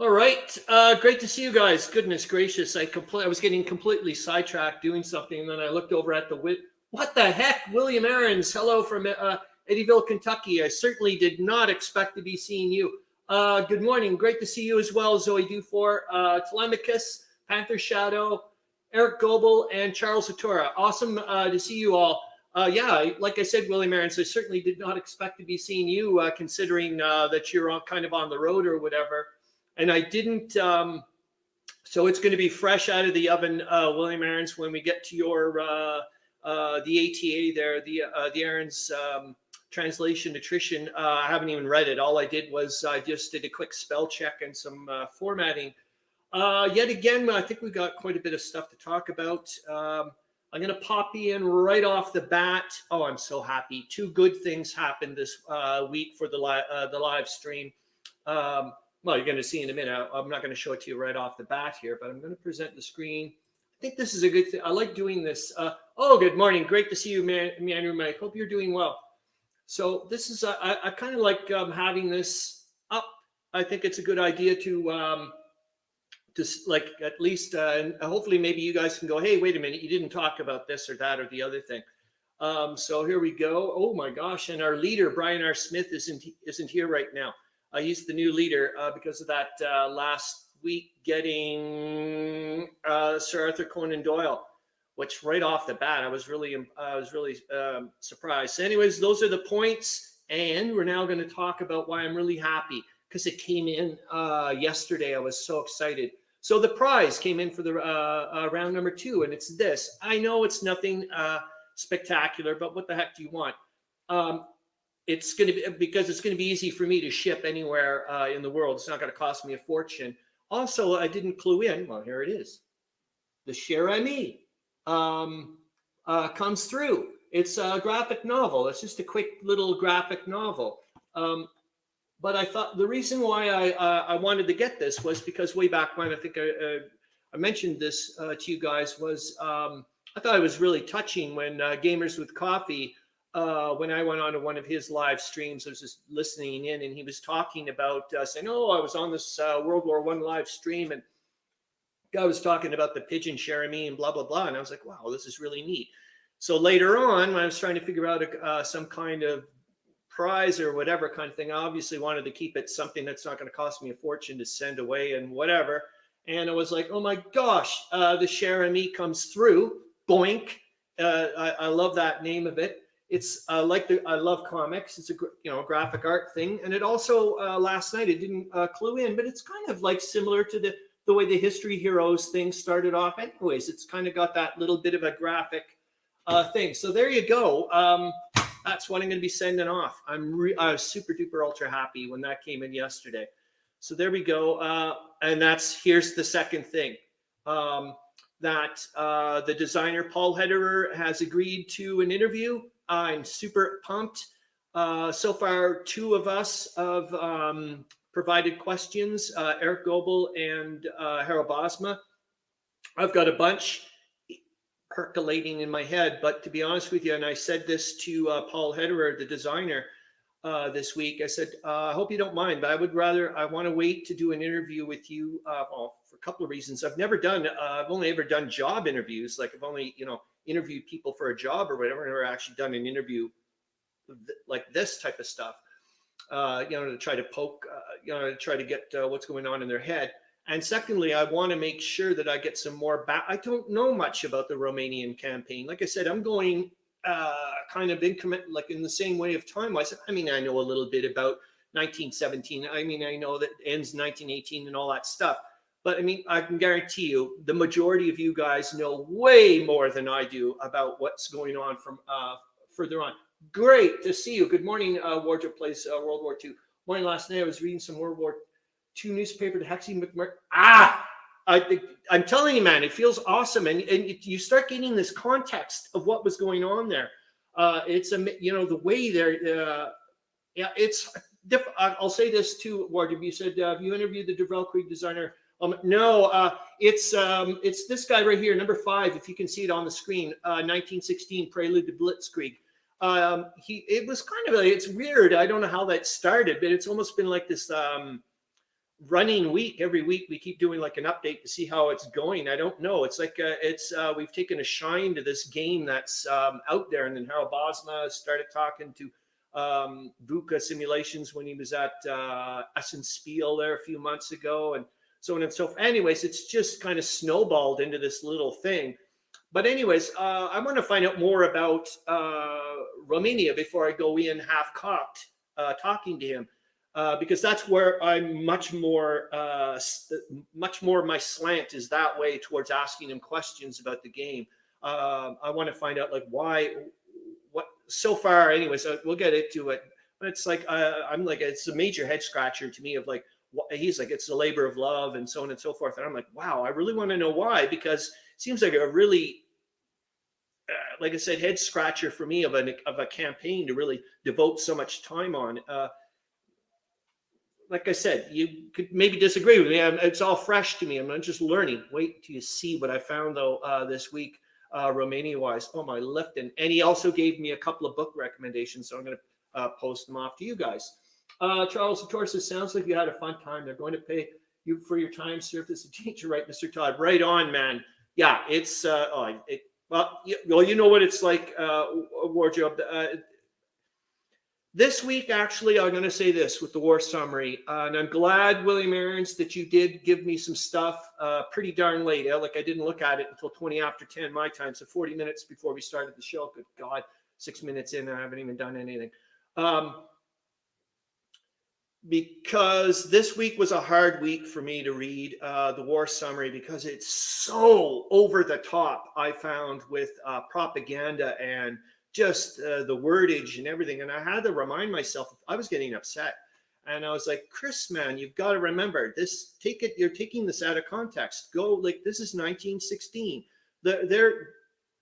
All right, great to see you guys. Goodness gracious, I was getting completely sidetracked doing something, and then I looked over at what the heck, William Arends. Hello from Eddyville, Kentucky. I certainly did not expect to be seeing you. Good morning, great to see you as well, Zoe Dufour, Tolemykus, Panther Shadow, Eric Goebel, and Charles Latora. Awesome to see you all. Yeah, like I said, William Arends, I certainly did not expect to be seeing you, considering that you're kind of on the road or whatever. And I didn't, so it's going to be fresh out of the oven, William Arends, when we get to your, the ATA there, the Arends translation attrition. I haven't even read it. All I did was I just did a quick spell check and some formatting. Yet again, I think we got quite a bit of stuff to talk about. I'm going to pop in right off the bat. Oh, I'm so happy. Two good things happened this week for the live stream. Well, you're going to see in a minute. I'm not going to show it to you right off the bat here, but I'm going to present the screen. I think this is a good thing. I like doing this. Oh, good morning. Great to see you, Meandering. I hope you're doing well. So this is, I kind of like having this up. I think it's a good idea to just like at least, and hopefully maybe you guys can go, hey, wait a minute, you didn't talk about this or that or the other thing. So here we go. Oh my gosh. And our leader, Brian R. Smith, isn't here right now. He's the new leader because of that last week getting Sir Arthur Conan Doyle, which right off the bat I was really surprised. So anyways, those are the points, and we're now going to talk about why I'm really happy because it came in yesterday. I was so excited. So the prize came in for the round number 2, and it's this. I know it's nothing spectacular, but what the heck do you want? It's going to be because it's going to be easy for me to ship anywhere in the world. It's not going to cost me a fortune. Also, I didn't clue in. Well, here it is. The Cher Ami comes through. It's a graphic novel. It's just a quick little graphic novel. But I thought the reason why I wanted to get this was because way back when, I think I mentioned this to you guys, was I thought it was really touching when Gamers with Coffee, when I went on to one of his live streams, I was just listening in, and he was talking about saying, oh, I was on this World War I live stream, and guy was talking about the pigeon Cherami and blah, blah, blah. And I was like, wow, this is really neat. So later on, when I was trying to figure out some kind of prize or whatever kind of thing, I obviously wanted to keep it something that's not going to cost me a fortune to send away and whatever. And I was like, oh my gosh, the Cherami comes through. Boink. I love that name of it. It's I love comics. It's a graphic art thing, and it also last night it didn't clue in, but it's kind of like similar to the way the History Heroes thing started off. Anyways, it's kind of got that little bit of a graphic thing. So there you go. That's what I'm going to be sending off. I was super duper ultra happy when that came in yesterday. So there we go. And here's the second thing. That the designer Paul Hederer has agreed to an interview. I'm super pumped. So far, 2 of us have provided questions, Eric Goebel and Harro Bosma. I've got a bunch percolating in my head, but to be honest with you, and I said this to Paul Hederer, the designer, this week, I said, I hope you don't mind, but I want to wait to do an interview with you for a couple of reasons. I've only ever done job interviews. Like I've only, interviewed people for a job or whatever. I've never actually done an interview like this type of stuff, to try to poke, to try to get what's going on in their head. And secondly, I want to make sure that I get some more I don't know much about the Romanian campaign. Like I said, I'm going kind of like in the same way of time. I know a little bit about 1917. I know that it ends 1918 and all that stuff. But I can guarantee you the majority of you guys know way more than I do about what's going on from further on. Great to see you. Good morning, Wardrobe Plays World War II. Morning. Last night I was reading some World War II newspaper to Hexy McMurray. I'm telling you, man, it feels awesome. And you start getting this context of what was going on there. It's, the way there, it's different. I'll say this too, Wardrobe. You said, have you interviewed the Weltkrieg designer? No, it's this guy right here, number 5, if you can see it on the screen, 1916 Prelude to Blitzkrieg. It was kind of it's weird. I don't know how that started, but it's almost been like this running week. Every week we keep doing like an update to see how it's going. I don't know. It's like we've taken a shine to this game that's out there. And then Harro Bosma started talking to VUCA Simulations when he was at Essen Spiel there a few months ago, and so on and so forth. Anyways, it's just kind of snowballed into this little thing. But anyways, I want to find out more about Romania before I go in half-cocked talking to him. Because that's where I'm much more my slant is that way towards asking him questions about the game. I want to find out like why, what so far. Anyways, we'll get into it. But it's like I'm like it's a major head scratcher to me of like he's like it's a labor of love and so on and so forth. And I'm like, wow, I really want to know why, because it seems like a really like I said, head scratcher for me of a campaign to really devote so much time on. Like I said, you could maybe disagree with me. It's all fresh to me. I'm just learning. Wait till you see what I found, though, this week, Romania-wise. Oh, my lifting. And he also gave me a couple of book recommendations, so I'm going to post them off to you guys. Charles Latora says, sounds like you had a fun time. They're going to pay you for your time served as a teacher, right, Mr. Todd? Right on, man. Yeah, it's, well, you know what it's like, Wardrobe. This week, actually, I'm going to say this with the war summary, and I'm glad, William Arends, that you did give me some stuff pretty darn late. Like I didn't look at it until 20 after 10 my time, so 40 minutes before we started the show. Good God, 6 minutes in, and I haven't even done anything. Because this week was a hard week for me to read the war summary because it's so over the top, I found, with propaganda and just the wordage and everything. And I had to remind myself, I was getting upset. And I was like, Chris, man, you've got to remember this. You're taking this out of context. Go, like, this is 1916.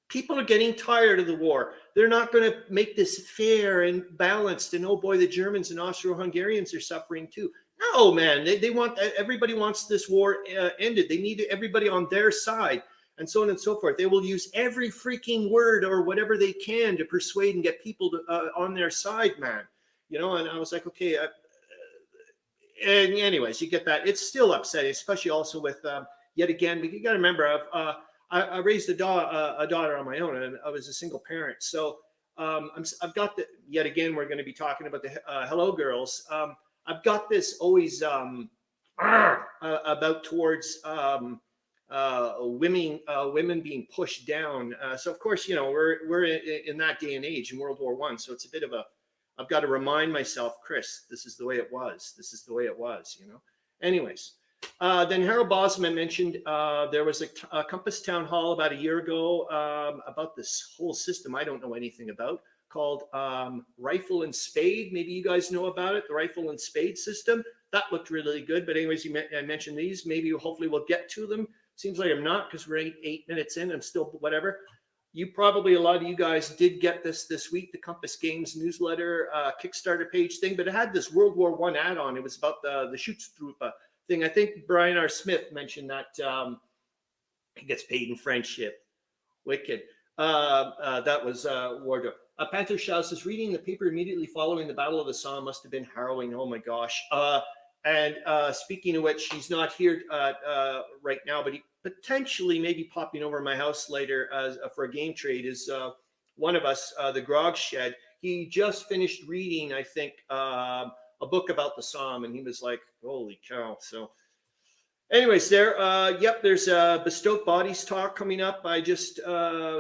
People are getting tired of the war. They're not going to make this fair and balanced. And oh boy, the Germans and Austro-Hungarians are suffering too. No, man, they want, everybody wants this war ended. They need everybody on their side. And so on and so forth. They will use every freaking word or whatever they can to persuade and get people to, on their side, man. You know, and I was like, okay. And anyways, you get that. It's still upsetting, especially also with, yet again, you got to remember, I raised a daughter on my own, and I was a single parent. So I've got the, yet again, we're going to be talking about the Hello Girls. I've got this always about towards women being pushed down. So of course, you know, we're in that day and age in World War I. So it's a bit of a, I've got to remind myself, Chris, this is the way it was. This is the way it was, you know. Anyways, then Harro Bosma mentioned there was a Compass Town Hall about a year ago about this whole system I don't know anything about, called Rifle and Spade. Maybe you guys know about it, the Rifle and Spade system. That looked really good. But anyways, I mentioned these. Maybe hopefully we'll get to them. Seems like I'm not, because we're eight minutes in. I'm still whatever. You probably, a lot of you guys did get this week, the Compass Games newsletter Kickstarter page thing, but it had this World War I add-on. It was about the Schutztruppe thing. I think Brian R. Smith mentioned that he gets paid in friendship. Wicked. That was Wardrobe. Panther Shaw says, reading the paper immediately following the Battle of the Somme must have been harrowing. Oh my gosh. And speaking of which, he's not here right now, but he potentially maybe popping over my house later for a game trade is one of us, the Grog Shed. He just finished reading, I think, a book about the Somme, and he was like, holy cow. So anyways, yep, there's a Bestowed Bodies talk coming up. I just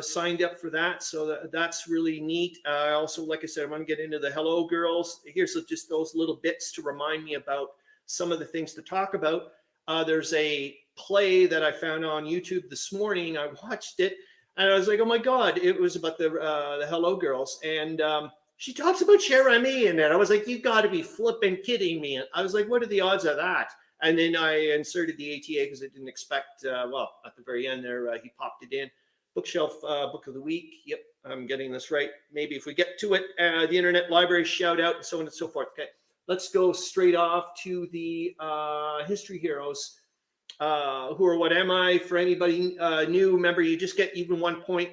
signed up for that, so that's really neat. I also, like I said, I want to get into the Hello Girls. Here's just those little bits to remind me about some of the things to talk about. There's a play that I found on YouTube this morning. I watched it, and I was like, oh my God, it was about the Hello Girls. And she talks about Cher Ami in it. I was like, you got to be flipping kidding me. I was like, what are the odds of that? And then I inserted the ATA because I didn't expect, well, at the very end there, he popped it in. Bookshelf Book of the Week. Yep, I'm getting this right. Maybe if we get to it, the Internet Library shout out and so on and so forth. Okay, let's go straight off to the history heroes. Who are what am I? For anybody new, remember, you just get even 1 point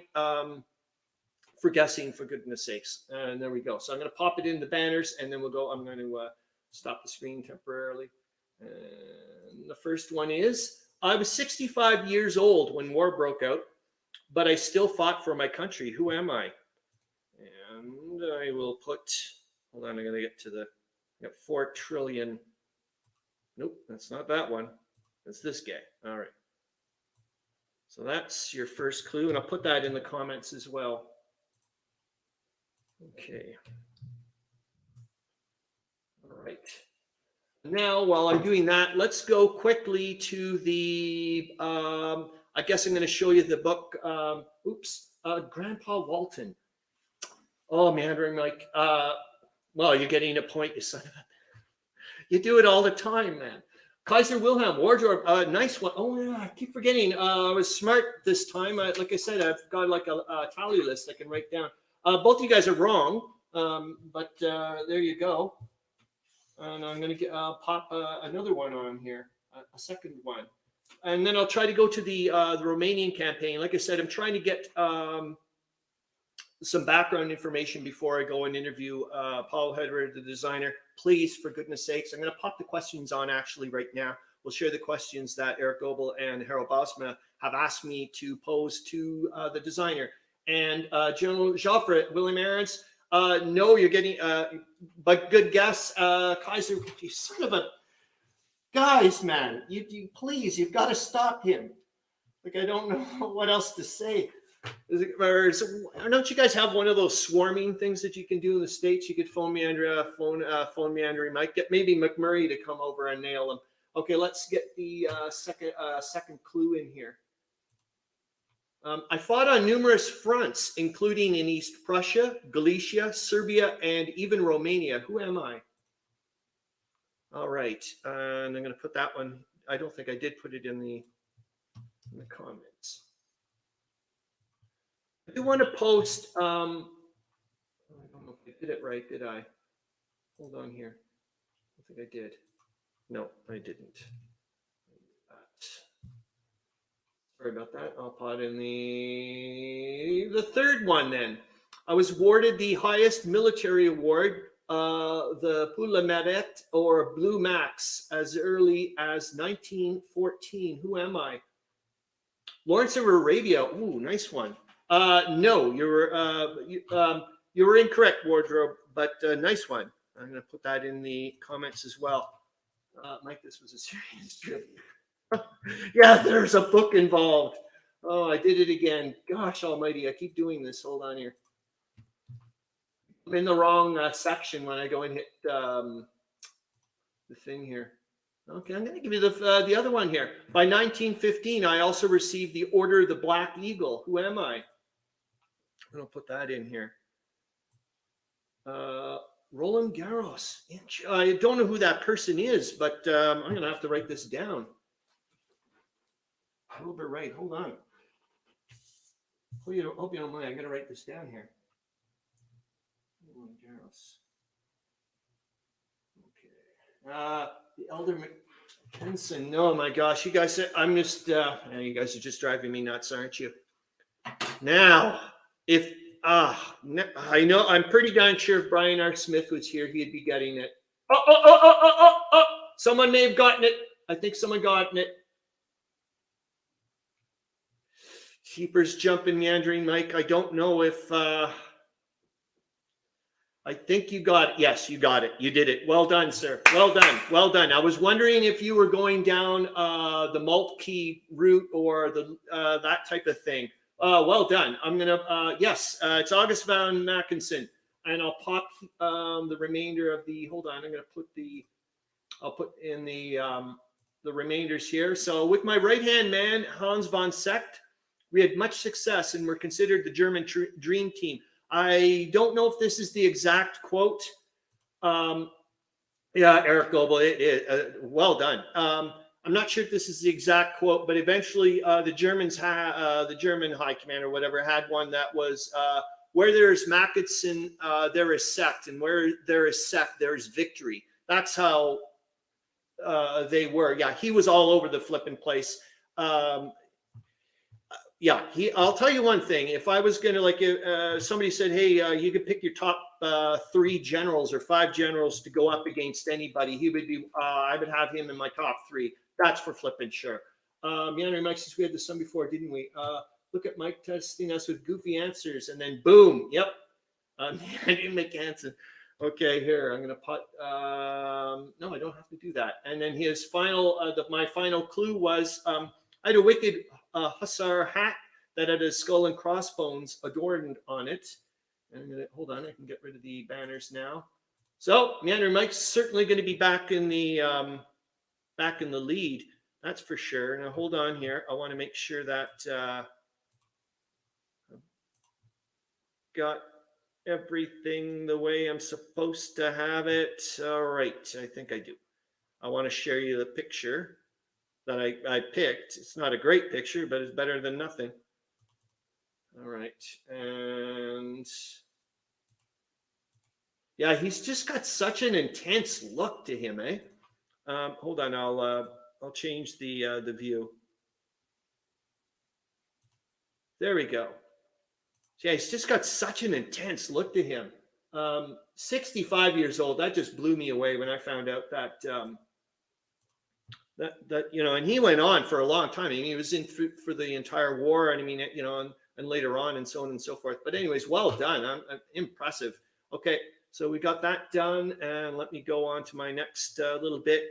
for guessing, for goodness sakes. And there we go. So I'm going to pop it in the banners, and then we'll go. I'm going to stop the screen temporarily. And the first one is, I was 65 years old when war broke out, but I still fought for my country. Who am I? And I will put, hold on, I'm going to get to the, I got 4 trillion. Nope, that's not that one. That's this guy. All right. So that's your first clue, and I'll put that in the comments as well. Okay. All right. Now, while I'm doing that, let's go quickly to the, I guess I'm going to show you the book, Grandpa Walton. Oh, Meandering, Mike. Well, you're getting a point, you son of a... You do it all the time, man. Kaiser Wilhelm, wardrobe, nice one. Oh, yeah, I keep forgetting. I was smart this time. Like I said, I've got like a tally list I can write down. Both of you guys are wrong, but there you go. And I'm going to pop another one on here, a second one. And then I'll try to go to the Romanian campaign. Like I said, I'm trying to get some background information before I go and interview Paul Hedder, the designer. Please, for goodness sakes, I'm going to pop the questions on actually right now. We'll share the questions that Eric Goebel and Harro Bosma have asked me to pose to the designer. And General Joffre, William Arends, no, you're getting, but good guess. Kaiser, you son of a, guys, man, you please, you've got to stop him. Like, I don't know what else to say. Don't you guys have one of those swarming things that you can do in the States? You could phone Meandering Mike, get maybe McMurray to come over and nail him. Okay, let's get the second clue in here. I fought on numerous fronts, including in East Prussia, Galicia, Serbia, and even Romania. Who am I? All right, and I'm going to put that one. I don't think I did put it in the comments. I do want to post, I don't know if I did it right, did I? Hold on here. I think I did. No, I didn't. Sorry about that. I'll put in the third one then. I was awarded the highest military award, the Poulet Meret or Blue Max, as early as 1914. Who am I? Lawrence of Arabia. Ooh, nice one. No, you were incorrect, Wardrobe, but nice one. I'm going to put that in the comments as well. Mike, this was a serious trivia. Yeah, there's a book involved. Oh, I did it again. Gosh almighty, I keep doing this. Hold on here. I'm in the wrong section when I go and hit the thing here. Okay, I'm going to give you the other one here. By 1915, I also received the Order of the Black Eagle. Who am I? I'm going to put that in here. Roland Garros. I don't know who that person is, but I'm going to have to write this down. A little bit right. Hold on. Hope you don't mind. I'm going to write this down here. Roland Garros. Okay. The Elder Mackensen. Oh my gosh, you guys! I'm just. You guys are just driving me nuts, aren't you? Now, if I know, I'm pretty darn sure if Brian R. Smith was here, he'd be getting it. Oh! Someone may have gotten it. I think someone gotten it. Keepers jumping, Meandering Mike. I don't know if. I think you got it. Yes, you got it. You did it. Well done, sir. Well done. Well done. I was wondering if you were going down the Moltke route or the that type of thing. Well done. I'm gonna. Yes, it's August van Mackensen, and I'll pop the remainder of the. Hold on. I'm gonna put the. I'll put in the remainders here. So with my right hand man, Hans von Secht, we had much success and were considered the German dream team. I don't know if this is the exact quote. Yeah, Eric Goebel, it is. Well done. I'm not sure if this is the exact quote, but eventually the Germans had, the German high command or whatever had one that was, where there is Mackensen, there is Secht, and where there is Secht, there is victory. That's how they were. Yeah, he was all over the flipping place. yeah, I'll tell you one thing. If I was gonna like, somebody said, "Hey, you could pick your top 3 generals or 5 generals to go up against anybody," he would be. I would have him in my top 3. That's for flipping sure. Meandering Mike says we had this one before, didn't we? Look at Mike testing us with goofy answers, and then boom, yep. I didn't make answer. Okay, here I'm gonna put. No, I don't have to do that. And then his final, my final clue was I had a wicked hussar hat that had a skull and crossbones adorned on it. And I'm gonna hold on. I can get rid of the banners now. So Meandering Mike's certainly going to be back in the lead. That's for sure. Now hold on here. I want to make sure that got everything the way I'm supposed to have it. All right, I think I do. I want to share you the picture that I picked. It's not a great picture, but it's better than nothing. All right, and yeah, he's just got such an intense look to him, eh? Hold on, I'll change the view. There we go. Yeah, he's just got such an intense look to him. 65 years old. That just blew me away when I found out that that you know, and he went on for a long time. I mean, he was in for the entire war, and I mean, you know, and later on, and so on and so forth. But anyways, well done. I'm impressive. Okay, so we got that done, and let me go on to my next little bit.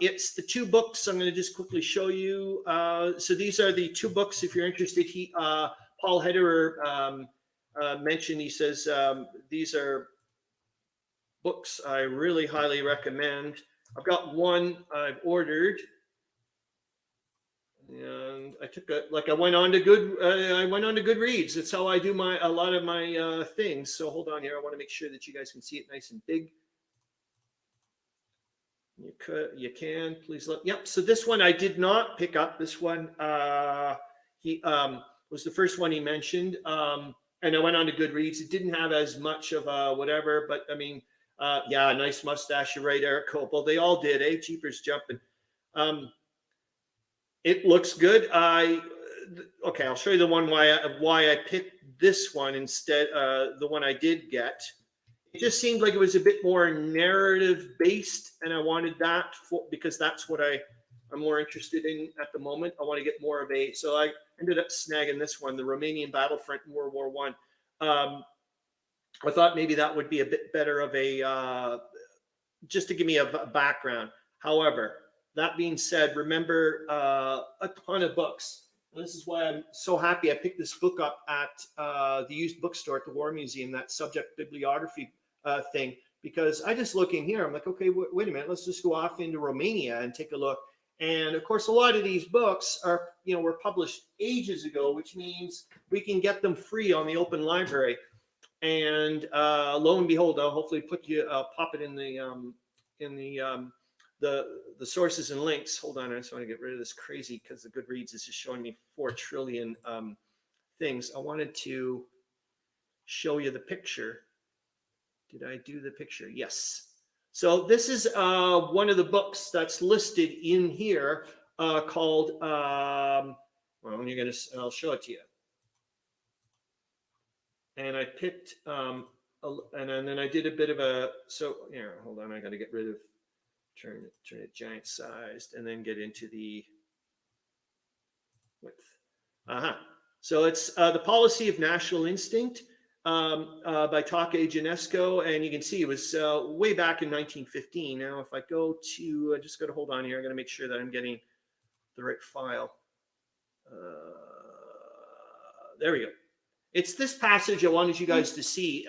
It's the 2 books. I'm going to just quickly show you. So these are the 2 books. If you're interested, Paul Hederer mentioned, he says, these are books I really highly recommend. I've got one I've ordered, and I took I went on to Goodreads. That's how I do a lot of my things. So hold on here. I want to make sure that you guys can see it nice and big. You can please look. Yep. So this one I did not pick up. This one he was the first one he mentioned, and I went on to Goodreads. It didn't have as much of a whatever, but I mean, yeah, nice mustache. You're right, Eric Copel. They all did, eh? Jeepers jumping. It looks good. Okay, I'll show you the one why I picked this one instead. The one I did get. It just seemed like it was a bit more narrative based, and I wanted that because that's what I'm more interested in at the moment. I want to get more of a. So I ended up snagging this one, the Romanian Battlefront in World War One. I thought maybe that would be a bit better of a just to give me a background. However, that being said, remember a ton of books. And this is why I'm so happy I picked this book up at the used bookstore at the War Museum, that subject bibliography thing, because I just look in here. I'm like, okay, wait a minute, let's just go off into Romania and take a look. And of course, a lot of these books are, you know, were published ages ago, which means we can get them free on the open library. And lo and behold, I'll hopefully pop it in the sources and links. Hold on, I just want to get rid of this crazy because the Goodreads is just showing me 4 trillion things. I wanted to show you the picture. Did I do the picture? Yes. So this is one of the books that's listed in here called, well, I'll show it to you. And I picked, and then I did a bit of so here, hold on, I got to get rid of, turn it giant sized, and then get into the width. So it's The Policy of National Instinct by Take Janesco, and you can see it was way back in 1915. Now, if I go to, I just got to hold on here. I'm going to make sure that I'm getting the right file. There we go. It's this passage I wanted you guys to see.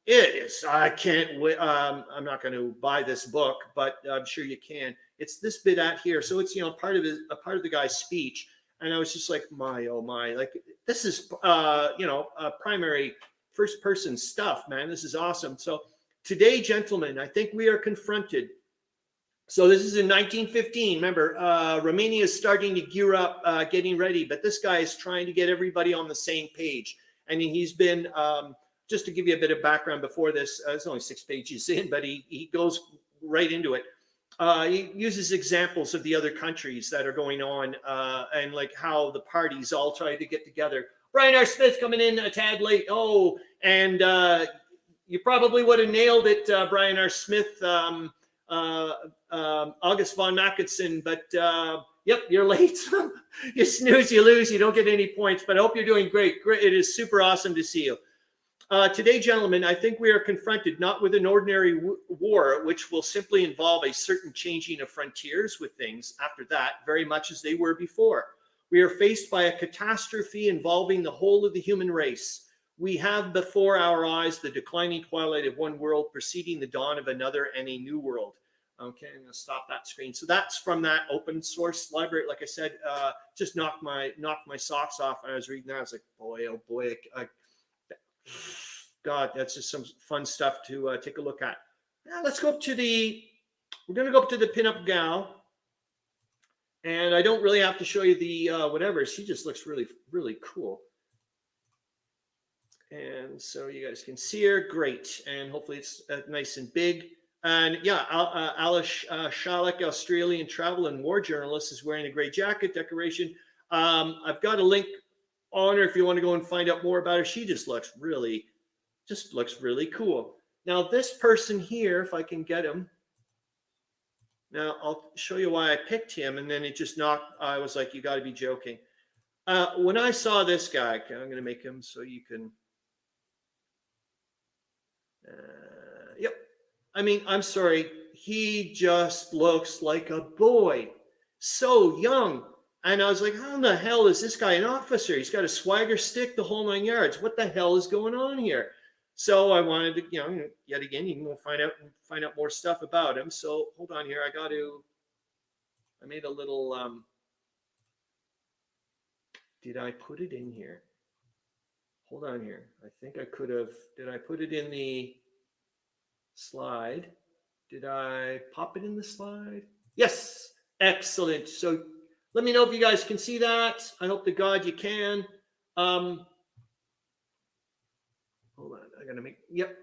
It is. I can't wait. I'm not going to buy this book, but I'm sure you can. It's this bit out here. So it's, you know, part of the guy's speech, and I was just like, my oh my, like this is you know, primary first person stuff, man. This is awesome. So today, gentlemen, I think we are confronted. So this is in 1915. Remember, Romania is starting to gear up, getting ready, but this guy is trying to get everybody on the same page. And he's been, just to give you a bit of background before this, it's only 6 pages in, but he goes right into it. he uses examples of the other countries that are going on and like how the parties all try to get together. Brian R. Smith coming in a tad late. Oh, and you probably would have nailed it, Brian R. Smith, August von Mackensen, but yep, you're late. You snooze, you lose. You don't get any points, but I hope you're doing great. It is super awesome to see you. Today, gentlemen, I think we are confronted not with an ordinary war, which will simply involve a certain changing of frontiers with things after that, very much as they were before. We are faced by a catastrophe involving the whole of the human race. We have before our eyes the declining twilight of one world preceding the dawn of another and a new world. Okay, I'm going to stop that screen. So that's from that open source library. Like I said, just knocked my socks off when I was reading that. I was like, boy, oh boy, God, that's just some fun stuff to take a look at. Now let's go up to we're going to go up to the Pinup Gal. And I don't really have to show you the whatever. She just looks really, really cool. And so you guys can see her. Great. And hopefully it's nice and big. And yeah, Alice Shalek, Australian travel and war journalist, is wearing a gray jacket decoration. I've got a link on her if you want to go and find out more about her. She just looks really cool. Now this person here, if I can get him. Now I'll show you why I picked him, and then it just knocked. I was like, you got to be joking. When I saw this guy, okay, I'm going to make him so you can. Yep. I mean, I'm sorry. He just looks like a boy, so young. And I was like, how in the hell is this guy an officer? He's got a swagger stick, the whole 9 yards. What the hell is going on here? So I wanted to, yet again, you can go find out more stuff about him. So hold on here. I made a little, did I put it in here? Hold on here. I think I could have, did I put it in the slide? Did I pop it in the slide? Yes. Excellent. So let me know if you guys can see that. I hope to God you can. Hold on. I gotta make, yep.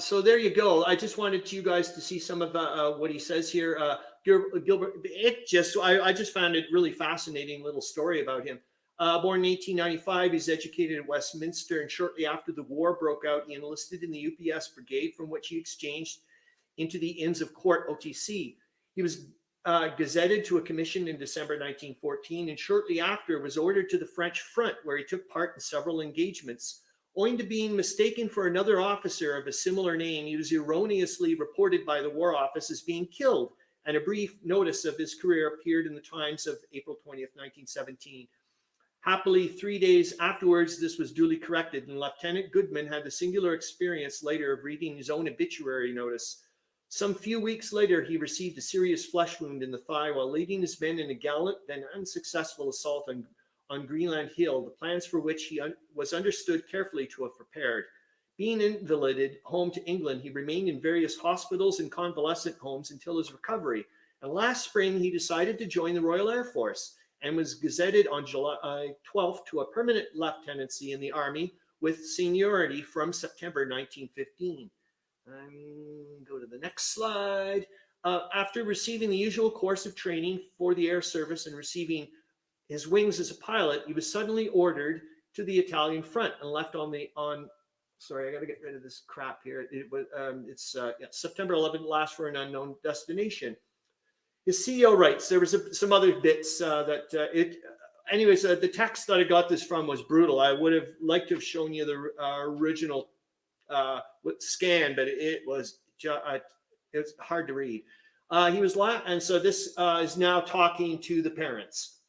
So there you go. I just wanted you guys to see some of what he says here. Gilbert, I just found it really fascinating little story about him. Born in 1895, he's educated at Westminster, and shortly after the war broke out, he enlisted in the UPS brigade, from which he exchanged into the Inns of Court, OTC. He was gazetted to a commission in December 1914, and shortly after was ordered to the French front, where he took part in several engagements. Owing to being mistaken for another officer of a similar name, he was erroneously reported by the War Office as being killed, and a brief notice of his career appeared in the Times of April 20th, 1917. Happily, 3 days afterwards, this was duly corrected, and Lieutenant Goodman had the singular experience later of reading his own obituary notice. Some few weeks later, he received a serious flesh wound in the thigh while leading his men in a gallant, then unsuccessful assault on Greenland Hill, the plans for which he was understood carefully to have prepared. Being invalided home to England, he remained in various hospitals and convalescent homes until his recovery. And last spring, he decided to join the Royal Air Force and was gazetted on July 12th to a permanent lieutenancy in the Army with seniority from September 1915. Go to the next slide. After receiving the usual course of training for the air service and receiving his wings as a pilot, he was suddenly ordered to the Italian front and left sorry, I got to get rid of this crap here. It's September 11th, last for an unknown destination. His CEO writes, there was some other bits anyways, the text that I got this from was brutal. I would have liked to have shown you the original scan, but it's hard to read. And so this is now talking to the parents.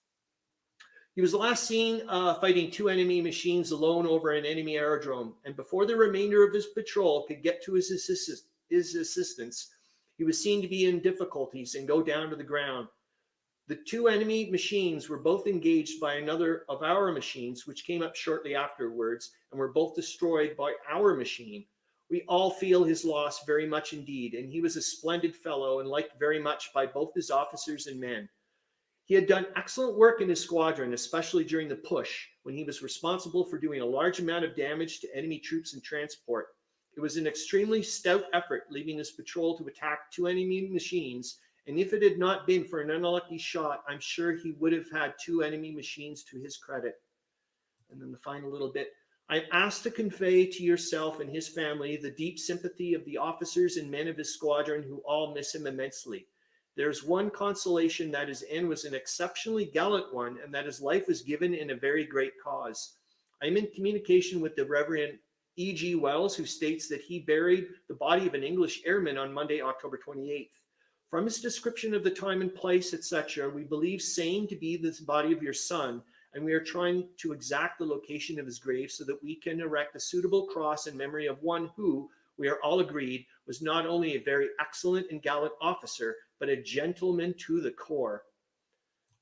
He was last seen fighting two enemy machines alone over an enemy aerodrome, and before the remainder of his patrol could get to his assistance, he was seen to be in difficulties and go down to the ground. The two enemy machines were both engaged by another of our machines, which came up shortly afterwards, and were both destroyed by our machine. We all feel his loss very much indeed, and he was a splendid fellow and liked very much by both his officers and men. He had done excellent work in his squadron, especially during the push, when he was responsible for doing a large amount of damage to enemy troops and transport. It was an extremely stout effort, leaving his patrol to attack two enemy machines And if it had not been for an unlucky shot, I'm sure he would have had 2 enemy machines to his credit. And then the final little bit. I'm asked to convey to yourself and his family the deep sympathy of the officers and men of his squadron who all miss him immensely. There's one consolation, that his end was an exceptionally gallant one, and that his life was given in a very great cause. I'm in communication with the Reverend E.G. Wells, who states that he buried the body of an English airman on Monday, October 28th. From his description of the time and place, etc., we believe same to be this body of your son, and we are trying to exact the location of his grave so that we can erect a suitable cross in memory of one who, we are all agreed, was not only a very excellent and gallant officer, but a gentleman to the core.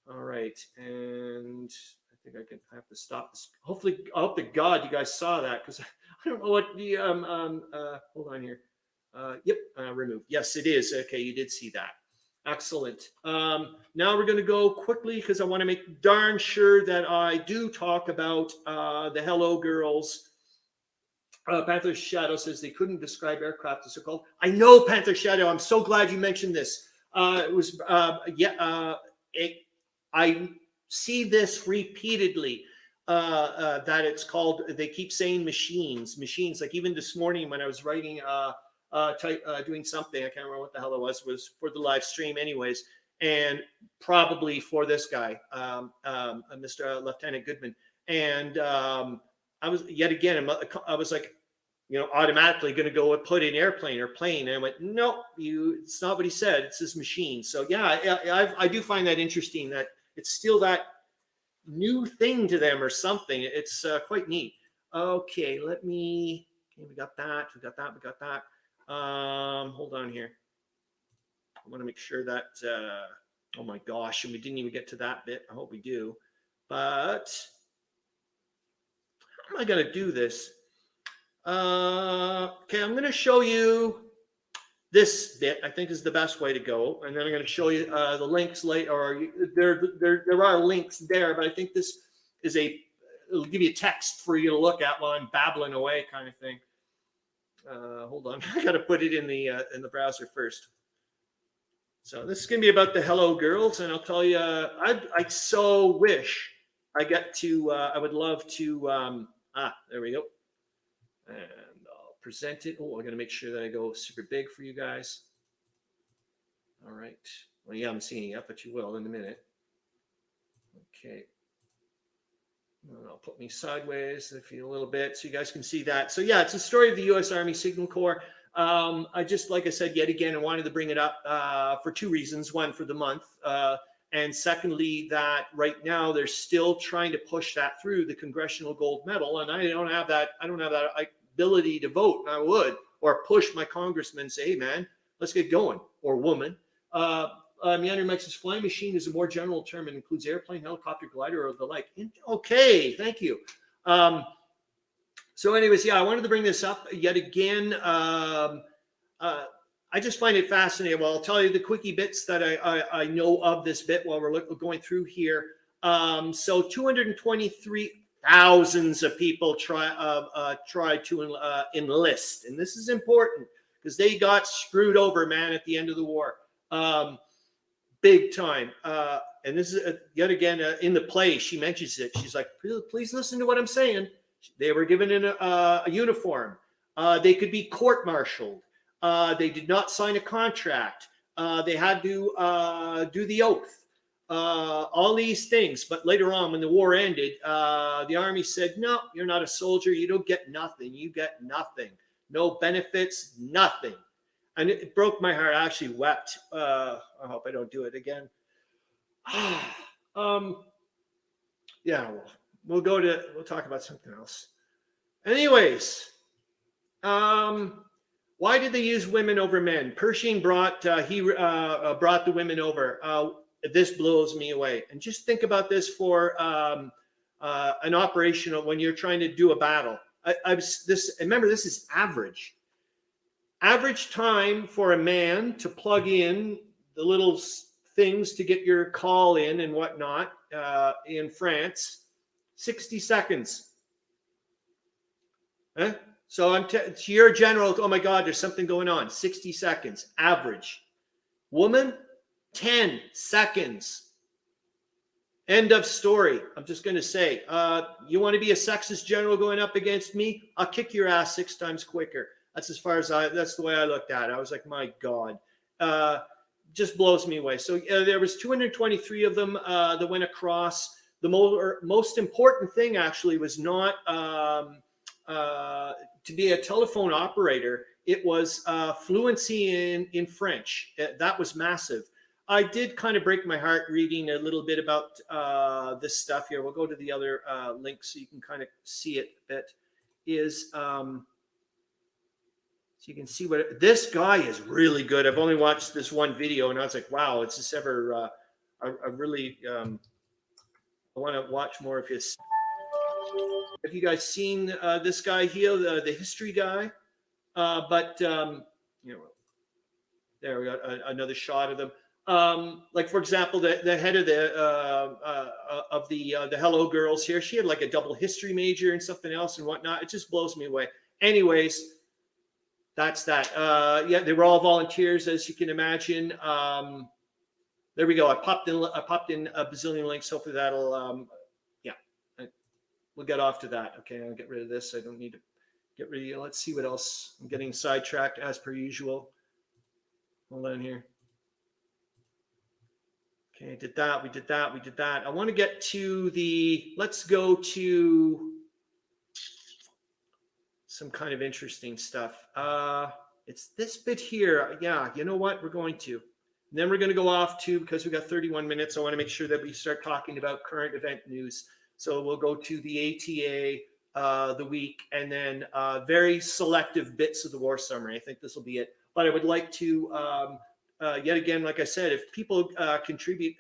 All right, and I think I have to stop this. Hopefully, I hope to God you guys saw that, because I don't know what the hold on here. Yep, removed. Yes, it is. Okay, you did see that. Excellent. Now we're going to go quickly because I want to make darn sure that I do talk about the Hello Girls. Panther Shadow says they couldn't describe aircraft as they're called. I know, Panther Shadow. I'm so glad you mentioned this. It was I see this repeatedly. That it's called. They keep saying machines. Like even this morning when I was writing. Doing something, I can't remember what the hell it was for the live stream anyways, and probably for this guy, Mr. Lieutenant Goodman. And I was yet again, I was like, automatically going to go and put in airplane or plane. And I went, no, it's not what he said. It's his machine. So yeah, I do find that interesting that it's still that new thing to them or something. It's quite neat. Okay, we got that. Hold on here. I want to make sure that, oh my gosh, and we didn't even get to that bit. I hope we do. But how am I going to do this? Okay, I'm going to show you this bit. I think is the best way to go. And then I'm going to show you the links later. Or there are links there, but I think this is it'll give you text for you to look at while I'm babbling away kind of thing. Hold on, I got to put it in the browser first. So this is going to be about the Hello Girls, and I'll tell you, I so wish I get to. I would love to. There we go, and I'll present it. Oh, I'm going to make sure that I go super big for you guys. All right. Well, yeah, I'm seeing it yet, but you will in a minute. Okay. I'll put me sideways if you a little bit so you guys can see that. So yeah, it's a story of the U.S. Army Signal Corps. I just, like I said, yet again, I wanted to bring it up for 2 reasons. One, for the month. And secondly, that right now they're still trying to push that through the Congressional Gold Medal. And I don't have that ability to vote. I would, or push my congressman and say, hey man, let's get going, or woman. Meandering Mike's flying machine is a more general term and includes airplane, helicopter, glider, or the like. Okay, thank you. So anyways, yeah, I wanted to bring this up yet again. I just find it fascinating. Well, I'll tell you the quickie bits that I know of this bit while we're going through here. So 223,000 of people tried to enlist. And this is important because they got screwed over, man, at the end of the war. Big time. And this is yet again in the play. She mentions it. She's like, please listen to what I'm saying. They were given a uniform. They could be court-martialed. They did not sign a contract. They had to do the oath. All these things. But later on, when the war ended, the Army said, no, you're not a soldier. You don't get nothing. You get nothing. No benefits, nothing. And it broke my heart. I actually wept. I hope I don't do it again. Yeah, we'll talk about something else. Anyways, why did they use women over men? Pershing brought the women over. This blows me away. And just think about this for an operation when you're trying to do a battle. Remember, this is average. Average time for a man to plug in the little things to get your call in and whatnot in France, 60 seconds. Huh? So you're a general, oh my God, there's something going on. 60 seconds, average. Woman, 10 seconds. End of story. I'm just going to say, you want to be a sexist general going up against me? I'll kick your ass 6 times quicker. That's as far as that's the way I looked at it. I was like, my God, just blows me away. So there was 223 of them that went across. The most important thing actually was not to be a telephone operator. It was fluency in French. That was massive. I did kind of break my heart reading a little bit about this stuff here. We'll go to the other link so you can kind of see it a bit. So you can see what this guy is really good. I've only watched this one video and I was like, wow, it's just ever I really I want to watch more of his. Have you guys seen this guy here, the history guy? You know, there we got another shot of them. Like for example, the head of the Hello Girls here, she had like a double history major and something else and whatnot. It just blows me away. Anyways, that's that. Yeah, they were all volunteers, as you can imagine. There we go. I popped in a bazillion links. Hopefully that'll we'll get off to that. Okay, I'll get rid of this. I don't need to get rid of you. Let's see what else. I'm getting sidetracked as per usual. Hold on here. Okay, did that. We did that. We did that. I want to get to let's go to some kind of interesting stuff. It's this bit here. Yeah, you know what? We're going to. And then we're going to go off to, because we got 31 minutes, I want to make sure that we start talking about current event news. So we'll go to the ATA, the week, and then very selective bits of the war summary. I think this will be it. But I would like to, yet again, like I said, if people contribute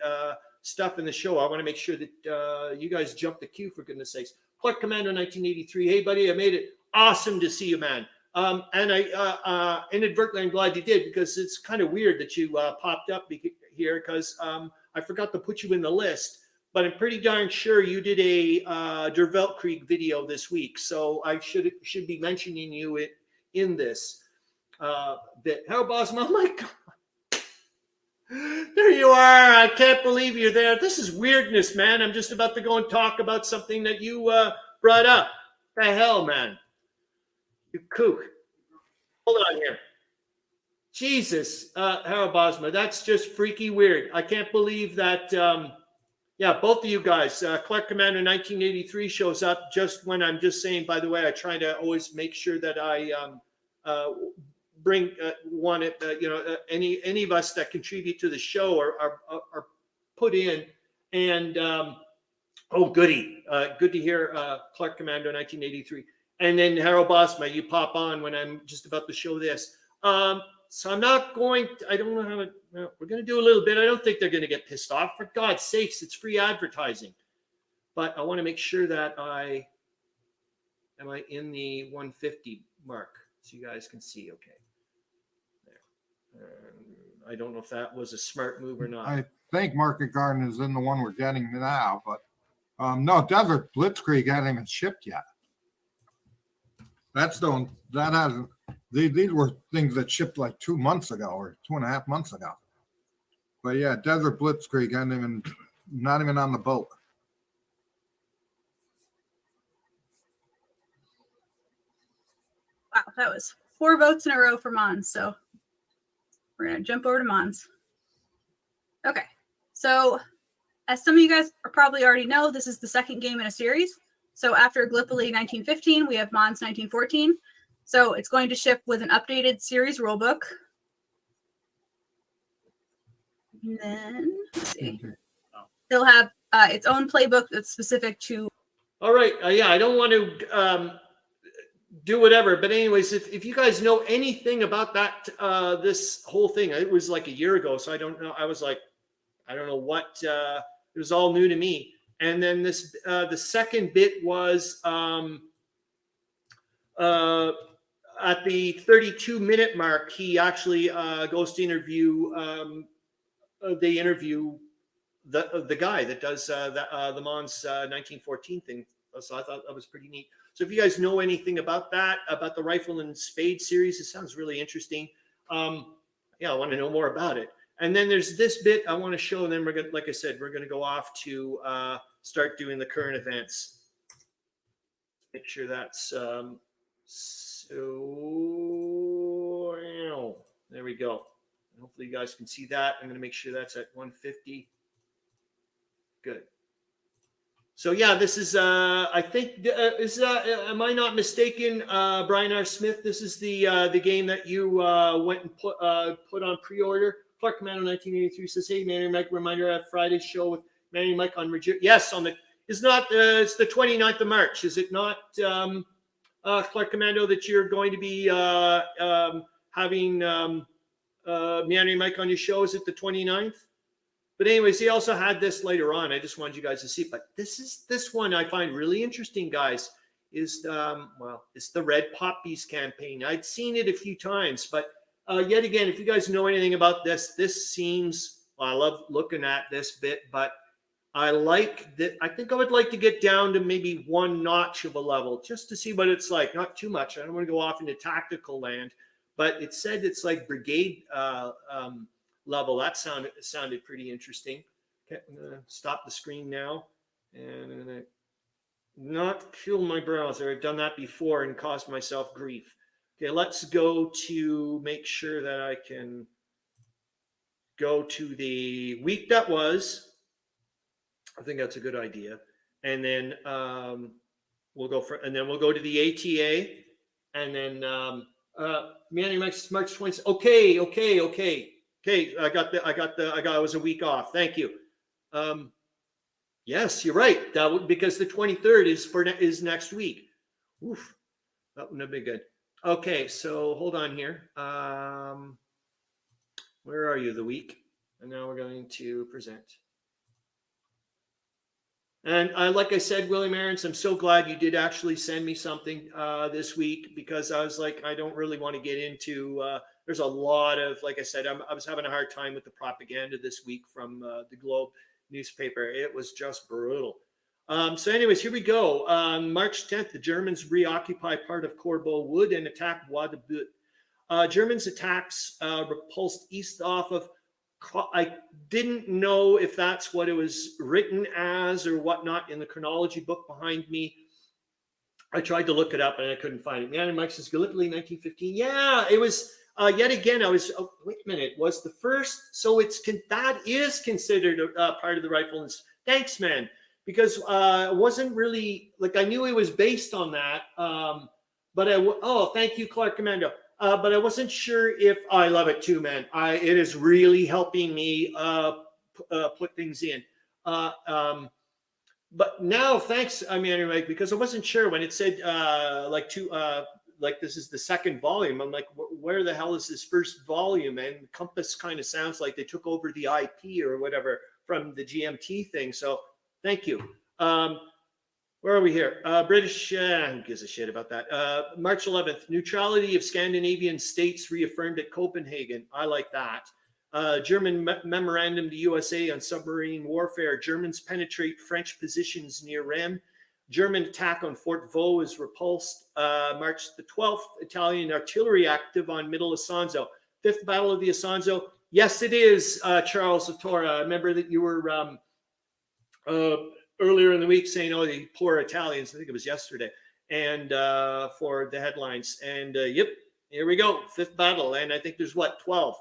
stuff in the show, I want to make sure that you guys jump the queue, for goodness sakes. Clark Commando 1983. Hey, buddy, I made it. Awesome to see you, man. And I inadvertently, I'm glad you did, because it's kind of weird that you popped up here, because I forgot to put you in the list. But I'm pretty darn sure you did a Der Weltkrieg video this week, so I should be mentioning you in this bit. How Bosma? Oh my God, there you are! I can't believe you're there. This is weirdness, man. I'm just about to go and talk about something that you brought up. The hell, man! You kook. Hold on here. Jesus, Harro Bosma, that's just freaky weird. I can't believe that. Yeah, both of you guys. Clark Commander 1983 shows up just when I'm just saying. By the way, I try to always make sure that I bring any of us that contribute to the show are put in. And oh, goody, good to hear Clark Commander 1983. And then Harro Bosma, you pop on when I'm just about to show this. So I'm not going to, I don't know how to, we're going to do a little bit. I don't think they're going to get pissed off. For God's sakes, it's free advertising. But I want to make sure that am I in the 150 mark so you guys can see. Okay. There. I don't know if that was a smart move or not. I think Market Garden is in the one we're getting now, but no, Desert Blitzkrieg hasn't even shipped yet. That hasn't. These were things that shipped like 2 months ago or 2.5 months ago. But yeah, Desert Blitzkrieg not even on the boat. Wow, that was 4 votes in a row for Mons. So we're gonna jump over to Mons. Okay, so as some of you guys probably already know, this is the second game in a series. So after Gallipoli 1915, we have Mons 1914. So it's going to ship with an updated series rulebook. And then, let's see. They'll have its own playbook that's specific to. All right. Yeah, I don't want to do whatever. But anyways, if you guys know anything about that, this whole thing, it was like a year ago. So I don't know. I was like, I don't know what. It was all new to me. And then this, the second bit was at the 32-minute mark, he actually goes to interview. They interview the guy that does the Mons 1914 thing. So I thought that was pretty neat. So if you guys know anything about that, about the Rifle and Spade series, it sounds really interesting. Yeah, I want to know more about it. And then there's this bit I want to show, and then we're going to, like I said, we're going to go off to start doing the current events. Make sure that's so. There we go. Hopefully you guys can see that. I'm going to make sure that's at 150. Good. So yeah, this is I think am I not mistaken, Brian R. Smith? This is the game that you went and put on pre-order. Clark Commando 1983 says, "Hey, Manny Mike, reminder at Friday's show with Manny Mike on yes on the it's not it's the 29th of March, is it not, Clark Commando, that you're going to be having Meandering Mike on your show? Is it the 29th? But anyways, he also had this later on. I just wanted you guys to see. But this one I find really interesting, guys. Is it's the Red Poppies campaign. I'd seen it a few times, but yet again, if you guys know anything about this seems, I love looking at this bit, but I like that. I think I would like to get down to maybe one notch of a level just to see what it's like. Not too much. I don't want to go off into tactical land, but it said it's like brigade level. That sounded pretty interesting. Okay, I'm gonna stop the screen now, and I'm gonna not kill my browser. I've done that before and caused myself grief. Okay, let's go to make sure that I can go to the week that was. I think that's a good idea. And then we'll go to the ATA, and then Meandering Mike's March 20th. Okay. I was a week off. Thank you. Yes, you're right. That would, because the 23rd is next week. Oof, that wouldn't have been good. Okay, so hold on here. Where are you? The week, and now we're going to present. And like I said, William Arends, I'm so glad you did actually send me something this week, because I was like, I don't really want to get into. There's a lot of, like I said, I was having a hard time with the propaganda this week from the Globe newspaper. It was just brutal. So anyways, here we go. On March 10th, the Germans reoccupy part of Corbeau Wood and attack Bois de Butte. Germans attacks repulsed east off of. I didn't know if that's what it was written as or whatnot in the chronology book behind me. I tried to look it up and I couldn't find it. Meandering Mike says Gallipoli 1915. Yeah, it was yet again. I was wait a minute. Was the first? So that is considered part of the rifles. Thanks, man. Because it wasn't really like, I knew it was based on that. But thank you, Clark Commando. But I wasn't sure if I love it too, man. It is really helping me put things in. But now, thanks, Meandering Mike, because I wasn't sure when it said like this is the second volume. I'm like, where the hell is this first volume? And Compass kind of sounds like they took over the IP or whatever from the GMT thing. So thank you. Where are we here? British, who gives a shit about that? March 11th, neutrality of Scandinavian states reaffirmed at Copenhagen. I like that. German memorandum to USA on submarine warfare. Germans penetrate French positions near Rennes. German attack on Fort Vaux is repulsed. March the 12th, Italian artillery active on Middle Isonzo. Fifth Battle of the Isonzo. Yes, it is, Charles Latora. I remember that you were earlier in the week saying, oh, the poor Italians. I think it was yesterday. And for the headlines. And yep, here we go. Fifth battle. And I think there's 12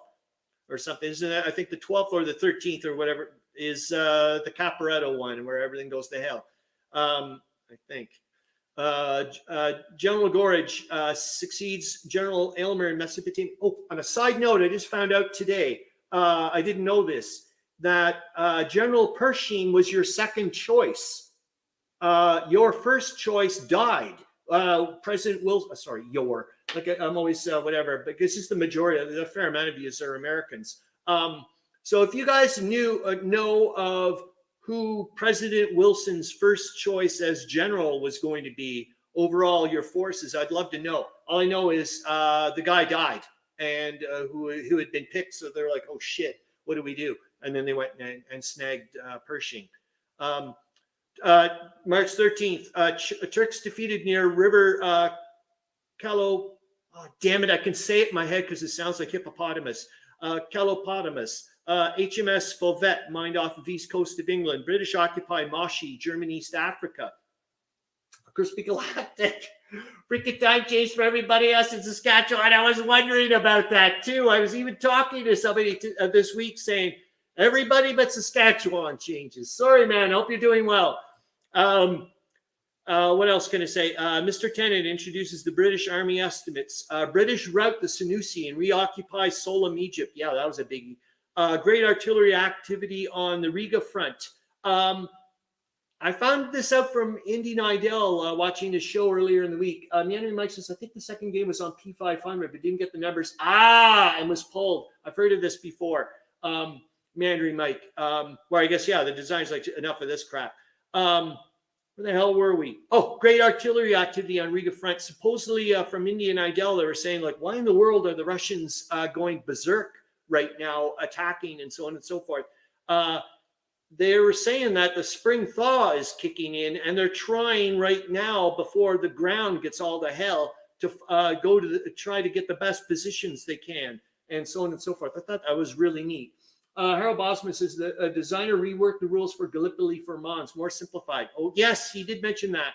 or something. Isn't that? I think the 12th or the 13th or whatever is the Caporetto one, where everything goes to hell. I think. General Gorage succeeds General Aylmer in Mesopotamia. Oh, on a side note, I just found out today, I didn't know this, that General Pershing was your second choice. Your first choice died. President Wilson, I'm always whatever, because it's the majority, a fair amount of you are Americans. So if you guys know of who President Wilson's first choice as general was going to be overall your forces, I'd love to know. All I know is the guy died, and who had been picked. So they're like, oh shit, what do we do? And then they went and snagged Pershing. March 13th, Turks defeated near River Calo. Oh, damn it, I can say it in my head because it sounds like hippopotamus. Calopotamus. HMS Fauvet, mined off of east coast of England. British occupy Moshi, German East Africa. Chrispy Galactic. Freaking time change for everybody else in Saskatchewan. I was wondering about that too. I was even talking to somebody this week saying, everybody but Saskatchewan changes. Sorry, man. Hope you're doing well. What else can I say? Mr. Tennant introduces the British Army estimates. British rout the Senussi and reoccupy Solam, Egypt. Yeah, that was a biggie. Great artillery activity on the Riga front. I found this out from Indy Nidell watching the show earlier in the week. Meandering Mike says, I think the second game was on P500, but didn't get the numbers. And was pulled. I've heard of this before. Meandering Mike. Where I guess, yeah, the design's like enough of this crap. Where the hell were we? Oh, great artillery activity on Riga front. Supposedly from Indy Nidell, they were saying, like, why in the world are the Russians going berserk right now, attacking and so on and so forth? They were saying that the spring thaw is kicking in, and they're trying right now, before the ground gets all to hell, to go to try to get the best positions they can, and so on and so forth. I thought that was really neat. Harro Bosma says the designer reworked the rules for Gallipoli for Mons, more simplified. Oh, yes, he did mention that.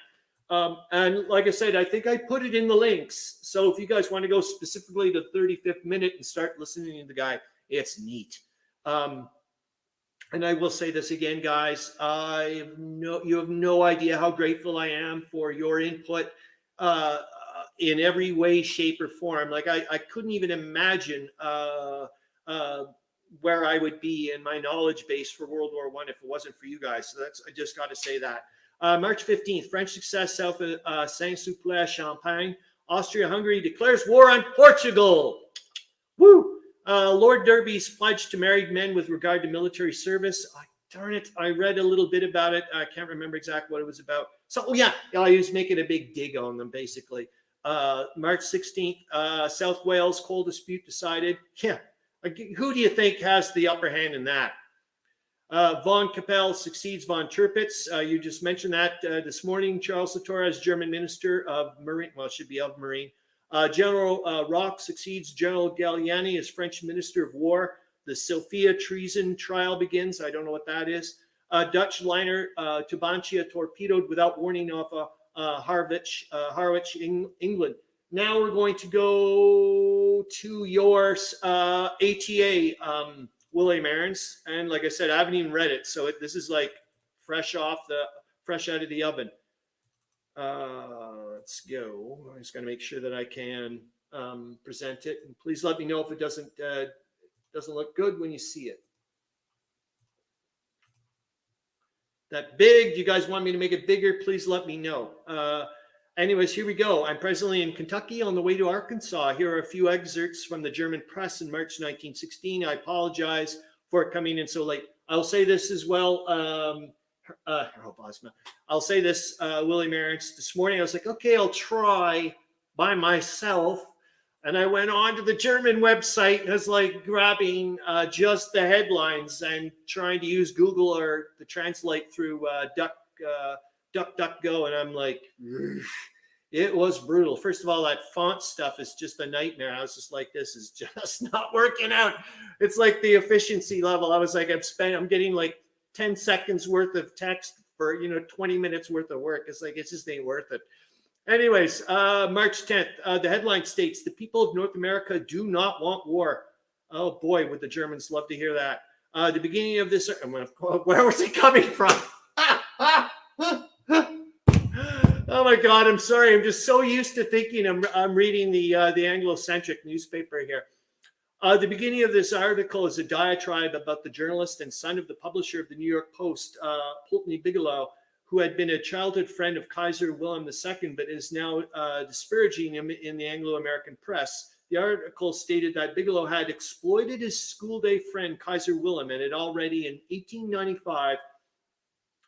And like I said, I think I put it in the links. So if you guys want to go specifically to 35th minute and start listening to the guy, it's neat. And I will say this again, guys. You have no idea how grateful I am for your input in every way, shape, or form. Like I couldn't even imagine where I would be in my knowledge base for World War I if it wasn't for you guys. So I just got to say that. March 15th, French success south of Saint-Suplan-Champagne. Austria-Hungary declares war on Portugal. Woo! Lord Derby's pledge to married men with regard to military service. Darn it, I read a little bit about it. I can't remember exactly what it was about. So, he was making a big dig on them, basically. March 16th, South Wales coal dispute decided. Yeah, who do you think has the upper hand in that? Von Capelle succeeds von Tirpitz. You just mentioned that this morning. Charles Latora as German Minister of Marine. Well, it should be of Marine. General Rock succeeds General Galliani as French Minister of War. The Sofia treason trial begins. I don't know what that is. Dutch liner Tubantia torpedoed without warning off Harwich, England. Now we're going to go to your ATA, William Arends. And like I said, I haven't even read it. So this is like fresh out of the oven. Let's go. I'm just going to make sure that I can present it. And please let me know if it doesn't look good when you see it. That big? Do you guys want me to make it bigger? Please let me know. Anyways, here we go. I'm presently in Kentucky on the way to Arkansas. Here are a few excerpts from the German press in March 1916. I apologize for it coming in so late. I'll say this as well. Bosma. I'll say this, William Arends. This morning I was like, okay, I'll try by myself. And I went on to the German website and was like grabbing just the headlines and trying to use Google or the translate through DuckDuckGo. And I'm like, it was brutal. First of all, that font stuff is just a nightmare. I was just like, this is just not working out. It's like the efficiency level. I was like, I'm getting like 10 seconds worth of text for 20 minutes worth of work. It's like it just ain't worth it. Anyways, March 10th, the headline states the people of North America do not want war. Oh boy, would the Germans love to hear that. The beginning of this, where was it coming from? Oh my God, I'm sorry. I'm just so used to thinking I'm reading the Anglo-centric newspaper here. The beginning of this article is a diatribe about the journalist and son of the publisher of the New York Post, Pulteney Bigelow, who had been a childhood friend of Kaiser Wilhelm II, but is now disparaging him in the Anglo-American press. The article stated that Bigelow had exploited his school day friend, Kaiser Wilhelm, and had already in 1895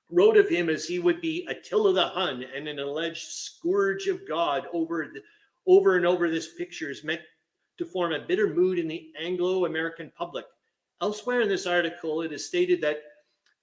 wrote of him as he would be Attila the Hun and an alleged scourge of God. Over and over this picture is meant to form a bitter mood in the Anglo-American public. Elsewhere in this article, it is stated that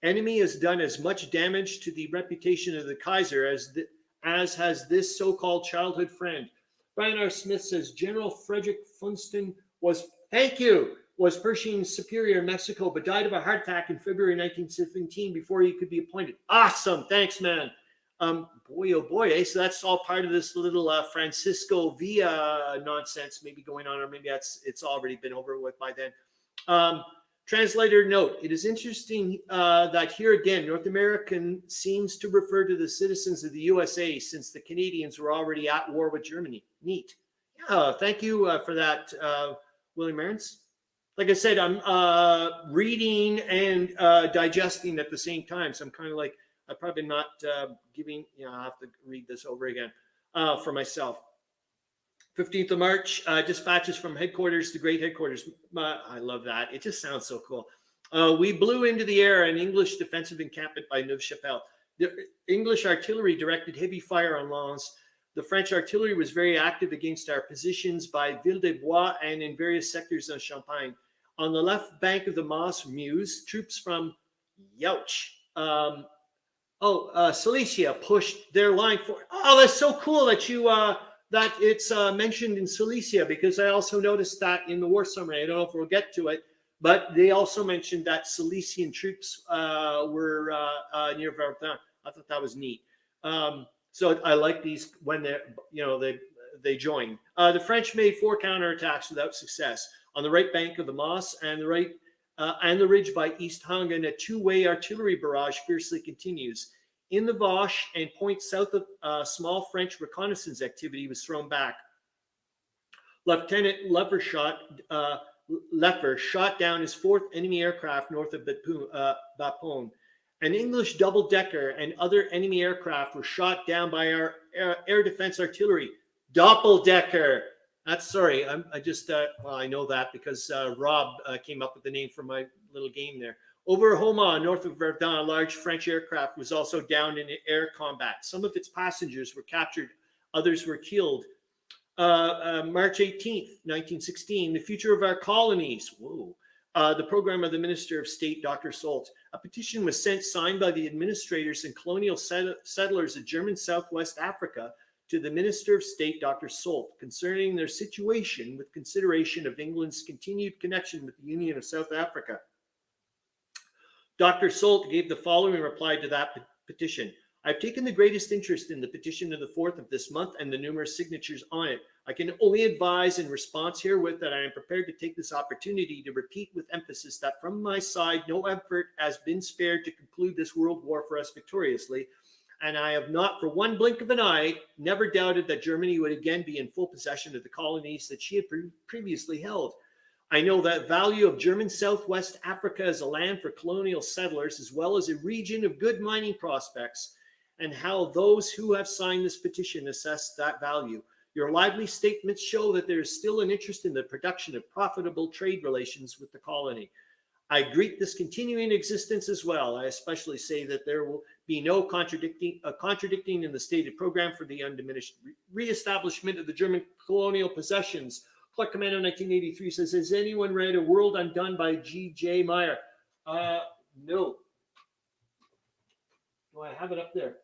enemy has done as much damage to the reputation of the Kaiser as has this so-called childhood friend. Brian R. Smith says General Frederick Funston was, thank you. was Pershing's superior in Mexico, but died of a heart attack in February 1917 before he could be appointed. Awesome. Thanks, man. Boy, oh boy. Eh? So that's all part of this little Francisco Villa nonsense maybe going on, or maybe it's already been over with by then. Translator note, it is interesting that here again, North American seems to refer to the citizens of the USA since the Canadians were already at war with Germany. Neat. Yeah, thank you for that, William Arends. Like I said, I'm reading and digesting at the same time. So I'm kind of like, I'm probably not giving, I'll have to read this over again for myself. 15th of March, dispatches from headquarters to great headquarters. I love that. It just sounds so cool. We blew into the air an English defensive encampment by Neuve-Chapelle. The English artillery directed heavy fire on Lens. The French artillery was very active against our positions by Ville-des-Bois and in various sectors of Champagne. On the left bank of the Meuse, troops from Silesia pushed their line forward. Oh, that's so cool that you that it's mentioned in Silesia, because I also noticed that in the war summary. I don't know if we'll get to it, but they also mentioned that Silesian troops were near Verdun. I thought that was neat. So I like these when they join. The French made 4 counterattacks without success on the right bank of the Meuse and the ridge by East Hungen. A 2-way artillery barrage fiercely continues. In the Vosges and points south of small French reconnaissance activity was thrown back. Lieutenant Leffer shot down his 4th enemy aircraft north of Bapaume. An English double-decker and other enemy aircraft were shot down by our air defense artillery. Doppeldecker. I know that because Rob came up with the name for my little game there. Over Homa, north of Verdun, a large French aircraft was also downed in air combat. Some of its passengers were captured, others were killed. March 18th, 1916, the future of our colonies. Whoa. The program of the Minister of State, Dr. Solt. A petition was signed by the administrators and colonial settlers of German Southwest Africa to the Minister of State, Dr. Solt, concerning their situation with consideration of England's continued connection with the Union of South Africa. Dr. Solt gave the following reply to that petition. I've taken the greatest interest in the petition of the 4th of this month and the numerous signatures on it. I can only advise in response herewith that I am prepared to take this opportunity to repeat with emphasis that from my side, no effort has been spared to conclude this world war for us victoriously. And I have not for one blink of an eye never doubted that Germany would again be in full possession of the colonies that she had previously held. I know that value of German Southwest Africa as a land for colonial settlers, as well as a region of good mining prospects, and how those who have signed this petition assess that value. Your lively statements show that there is still an interest in the production of profitable trade relations with the colony. I greet this continuing existence as well. I especially say that there will be no contradicting in the stated program for the undiminished reestablishment of the German colonial possessions. Clark Commando 1983 says, has anyone read A World Undone by G.J. Meyer? No. Oh, I have it up there.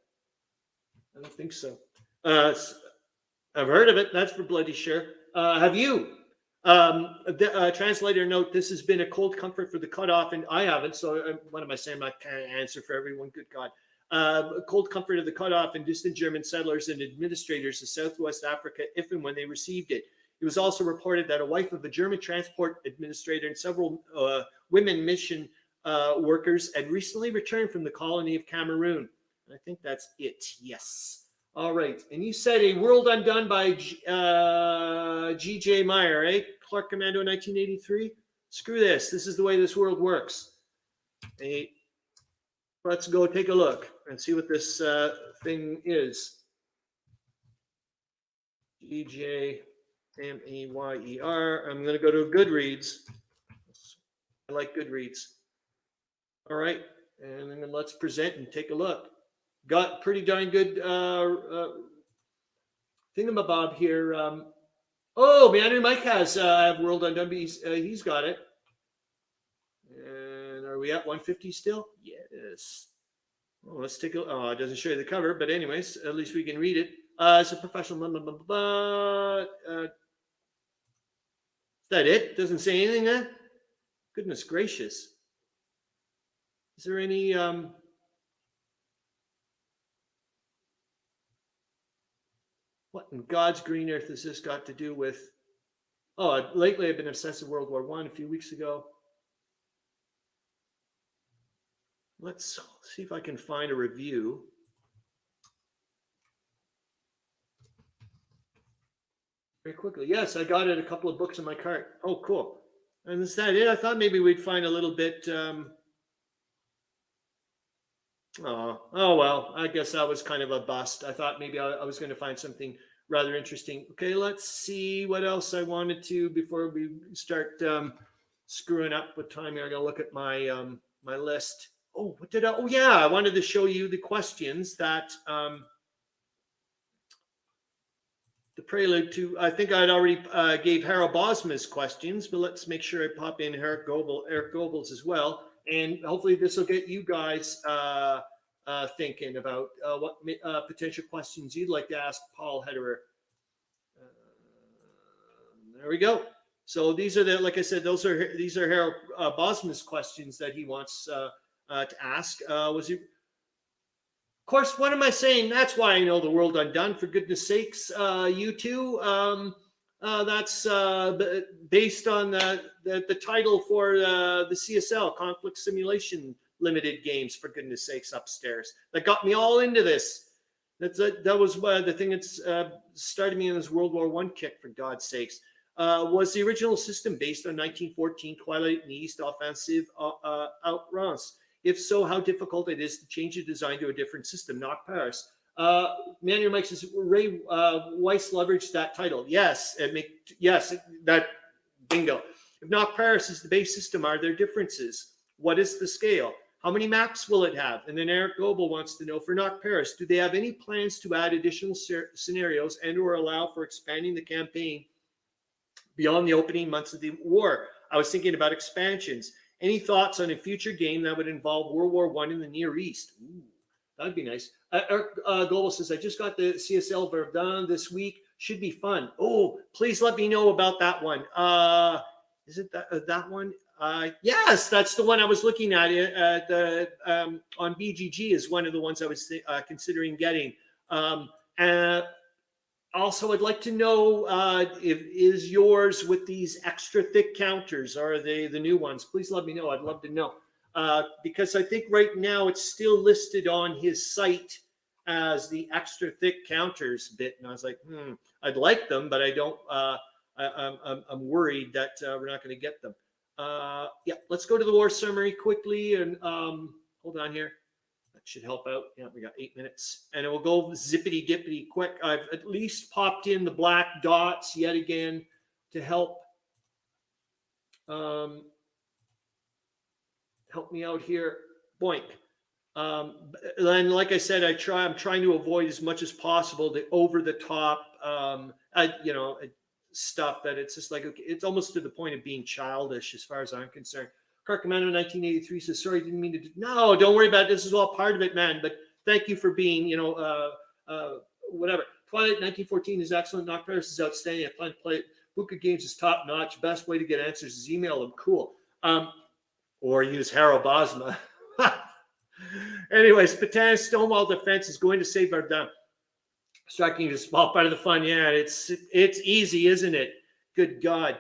I don't think so. I've heard of it. That's for bloody sure. Have you? Translator note, this has been a cold comfort for the cutoff, and I haven't, so what am I saying? I can't answer for everyone. Good God. Cold comfort of the cutoff and distant German settlers and administrators of Southwest Africa if and when they received it. It was also reported that a wife of a German transport administrator and several women mission workers had recently returned from the colony of Cameroon. I think that's it. Yes. All right. And you said A World Undone by G.J. Meyer, eh? Clark Commando 1983? Screw this. This is the way this world works. Hey, let's go take a look and see what this thing is. G.J. M-E-Y-E-R. I'm going to go to Goodreads. I like Goodreads. All right. And then let's present and take a look. Got pretty darn good thingamabob here. Meandering Mike has World Undone. He's got it. And are we at 150 still? Yes. Oh, let's take a look. Oh, it doesn't show you the cover, but anyways, at least we can read it. It's a professional. Is that it? Doesn't say anything there? Goodness gracious. Is there any what in God's green earth has this got to do with? Oh, lately I've been obsessed with World War One. A few weeks ago. Let's see if I can find a review. Very quickly. Yes, I got it. A couple of books in my cart. Oh, cool. And is that it? I thought maybe we'd find a little bit. Oh well. I guess that was kind of a bust. I thought maybe I was going to find something rather interesting. Okay, let's see what else I wanted to before we start screwing up with time here. I gotta look at my my list. Oh, what did I? Oh yeah, I wanted to show you the questions that the prelude to. I think I'd already gave Harro Bosma's questions, but let's make sure I pop in Eric Goebbels as well, and hopefully this will get you guys thinking about what potential questions you'd like to ask Paul Hederer. There we go. So these are like I said, these are Harro Bosma's questions that he wants to ask. Was he? Of course, what am I saying? That's why I know the world undone. For goodness sakes, you two. That's based on the title for the CSL Conflict Simulation Limited Games. For goodness sakes, upstairs that got me all into this. That was the thing that's started me in this World War One kick. For God's sakes, was the original system based on 1914 Twilight in the East offensive Arends? If so, how difficult it is to change the design to a different system, not Paris. Manuel Mike says, Ray Weiss leveraged that title. Yes, that bingo. If not Paris is the base system, are there differences? What is the scale? How many maps will it have? And then Eric Goebel wants to know, for not Paris, do they have any plans to add additional scenarios and or allow for expanding the campaign beyond the opening months of the war? I was thinking about expansions. Any thoughts on a future game that would involve World War One in the Near East? Ooh, that'd be nice. Eric Goebel says, I just got the CSL Verdun this week. Should be fun. Oh, please let me know about that one. Is it that one? Yes, that's the one I was looking at. On BGG is one of the ones I was considering getting. Also, I'd like to know if is yours with these extra thick counters, or are they the new ones? Please let me know. I'd love to know. Because I think right now it's still listed on his site as the extra thick counters bit. And I was like, I'd like them, but I don't, I'm worried that we're not going to get them. Yeah, let's go to the war summary quickly and hold on here. That should help out. Yeah, we got 8 minutes and it will go zippity dippity quick. I've at least popped in the black dots yet again to help help me out here. Boink. Then, like I said, I'm trying to avoid as much as possible the over the top, stuff that it's just like, okay, it's almost to the point of being childish as far as I'm concerned. Clark Commando 1983 says, sorry, didn't mean to. No, don't worry about it. This is all part of it, man. But thank you for being, whatever. Twilight 1914 is excellent. Knock Paris is outstanding. I plan to play it. Buka Games is top notch. Best way to get answers is email them. Cool. Or use Harro Bosma. Anyways, Patan Stonewall Defense is going to save Verdun. Striking a small part of the fun. Yeah, it's easy, isn't it? Good God.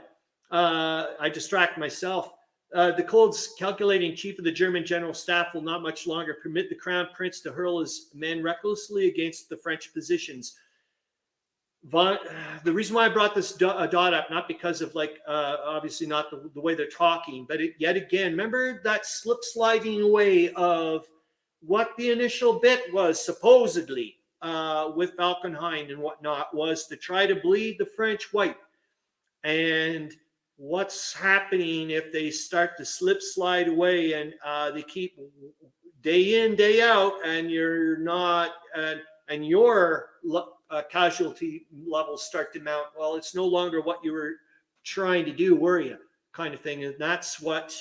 I distract myself. The Cold's calculating chief of the German general staff will not much longer permit the crown prince to hurl his men recklessly against the French positions. The reason why I brought this dot up, not because of obviously not the way they're talking, but yet again, remember that sliding away of what the initial bit was supposedly with Falkenhayn and whatnot was to try to bleed the French white. And what's happening if they start to slide away and they keep day in, day out, and you're not, and your casualty levels start to mount? Well, it's no longer what you were trying to do, were you? Kind of thing. And that's what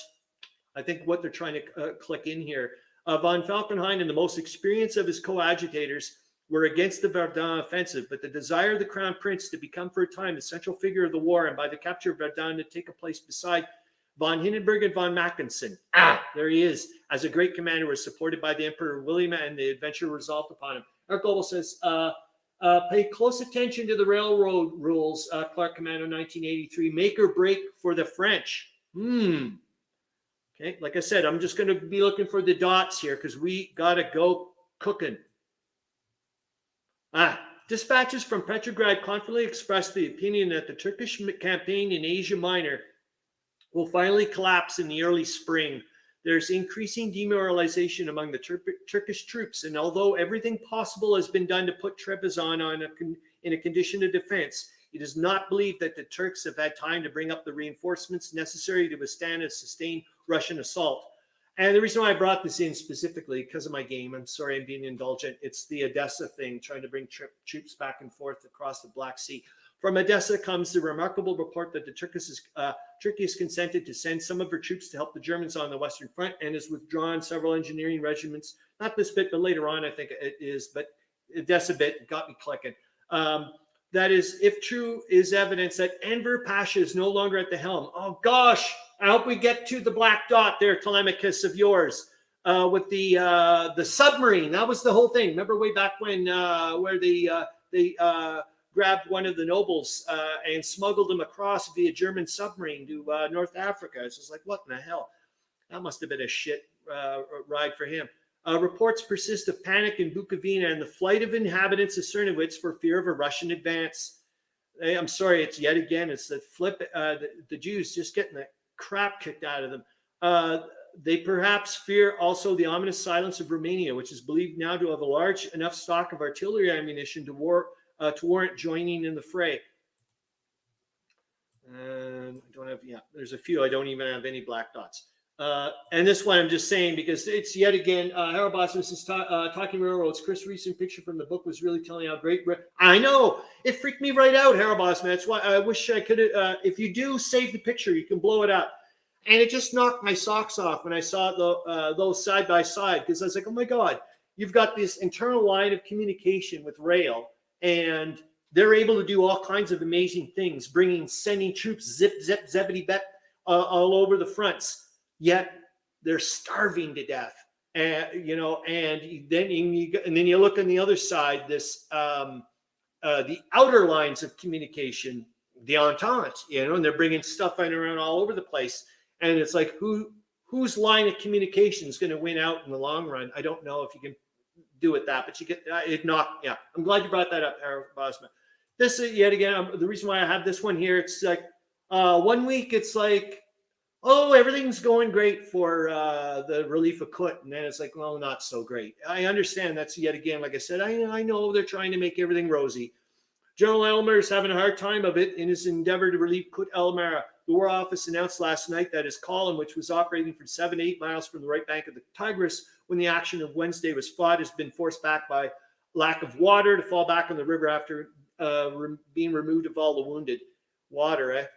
I think what they're trying to click in here. Von Falkenhayn and the most experienced of his coadjutors were against the Verdun offensive, but the desire of the Crown Prince to become for a time the central figure of the war, and by the capture of Verdun to take a place beside Von Hindenburg and von Mackensen. There he is. As a great commander, was supported by the Emperor William, and the adventure resolved upon him. Eric Goebel says, pay close attention to the railroad rules, Clark Commando 1983. Make or break for the French. Okay, like I said, I'm just going to be looking for the dots here because we got to go cooking. Dispatches from Petrograd confidently expressed the opinion that the Turkish campaign in Asia Minor will finally collapse in the early spring. There's increasing demoralization among the Turkish troops, and although everything possible has been done to put Trebizond in a condition of defense, it is not believed that the Turks have had time to bring up the reinforcements necessary to withstand a sustained Russian assault. And the reason why I brought this in specifically, because of my game, I'm sorry I'm being indulgent, it's the Odessa thing, trying to bring troops back and forth across the Black Sea. From Odessa comes the remarkable report that the Turkey has consented to send some of her troops to help the Germans on the Western Front and has withdrawn several engineering regiments. Not this bit, but later on I think it is, but Odessa bit got me clicking. That is, if true, is evidence that Enver Pasha is no longer at the helm. Oh gosh, I hope we get to the black dot there, Tolemykus, of yours, with the submarine. That was the whole thing. Remember way back when, where they grabbed one of the nobles and smuggled him across via German submarine to North Africa. It's just like, what in the hell? That must have been a shit ride for him. Reports persist of panic in Bukovina and the flight of inhabitants of Cernowitz for fear of a Russian advance. I'm sorry, it's yet again, it's the the Jews just getting the crap kicked out of them. They perhaps fear also the ominous silence of Romania, which is believed now to have a large enough stock of artillery ammunition to warrant joining in the fray. I don't have, there's a few. I don't even have any black dots. And this one I'm just saying because it's yet again, Harro Bosma is talking railroads. Chris' recent picture from the book was really telling how great. I know it freaked me right out, Harro Bosma. That's why I wish I could. If you do save the picture, you can blow it up. And it just knocked my socks off when I saw those side by side because I was like, oh my God, you've got this internal line of communication with rail, and they're able to do all kinds of amazing things, sending troops zip, zeppity, bet all over the fronts. Yet they're starving to death, and then you look on the other side. This the outer lines of communication, the Entente, and they're bringing stuff in around all over the place, and it's like whose line of communication is going to win out in the long run? I don't know if you can do it that, but you get it knocked. Yeah, I'm glad you brought that up, Harro Bosma. This is yet again the reason why I have this one here. It's like 1 week, it's like, oh, everything's going great for the relief of Kut. And then it's like, well, not so great. I understand that's yet again, like I said, I know they're trying to make everything rosy. General Elmer is having a hard time of it in his endeavor to relieve Kut Elmira. The War Office announced last night that his column, which was operating from 7 to 8 miles from the right bank of the Tigris when the action of Wednesday was fought, has been forced back by lack of water to fall back on the river after being removed of all the wounded. Water,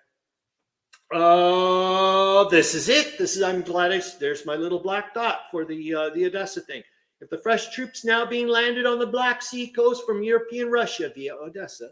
Oh, this is it. I'm glad there's my little black dot for the Odessa thing. If the fresh troops now being landed on the Black Sea coast from European Russia via Odessa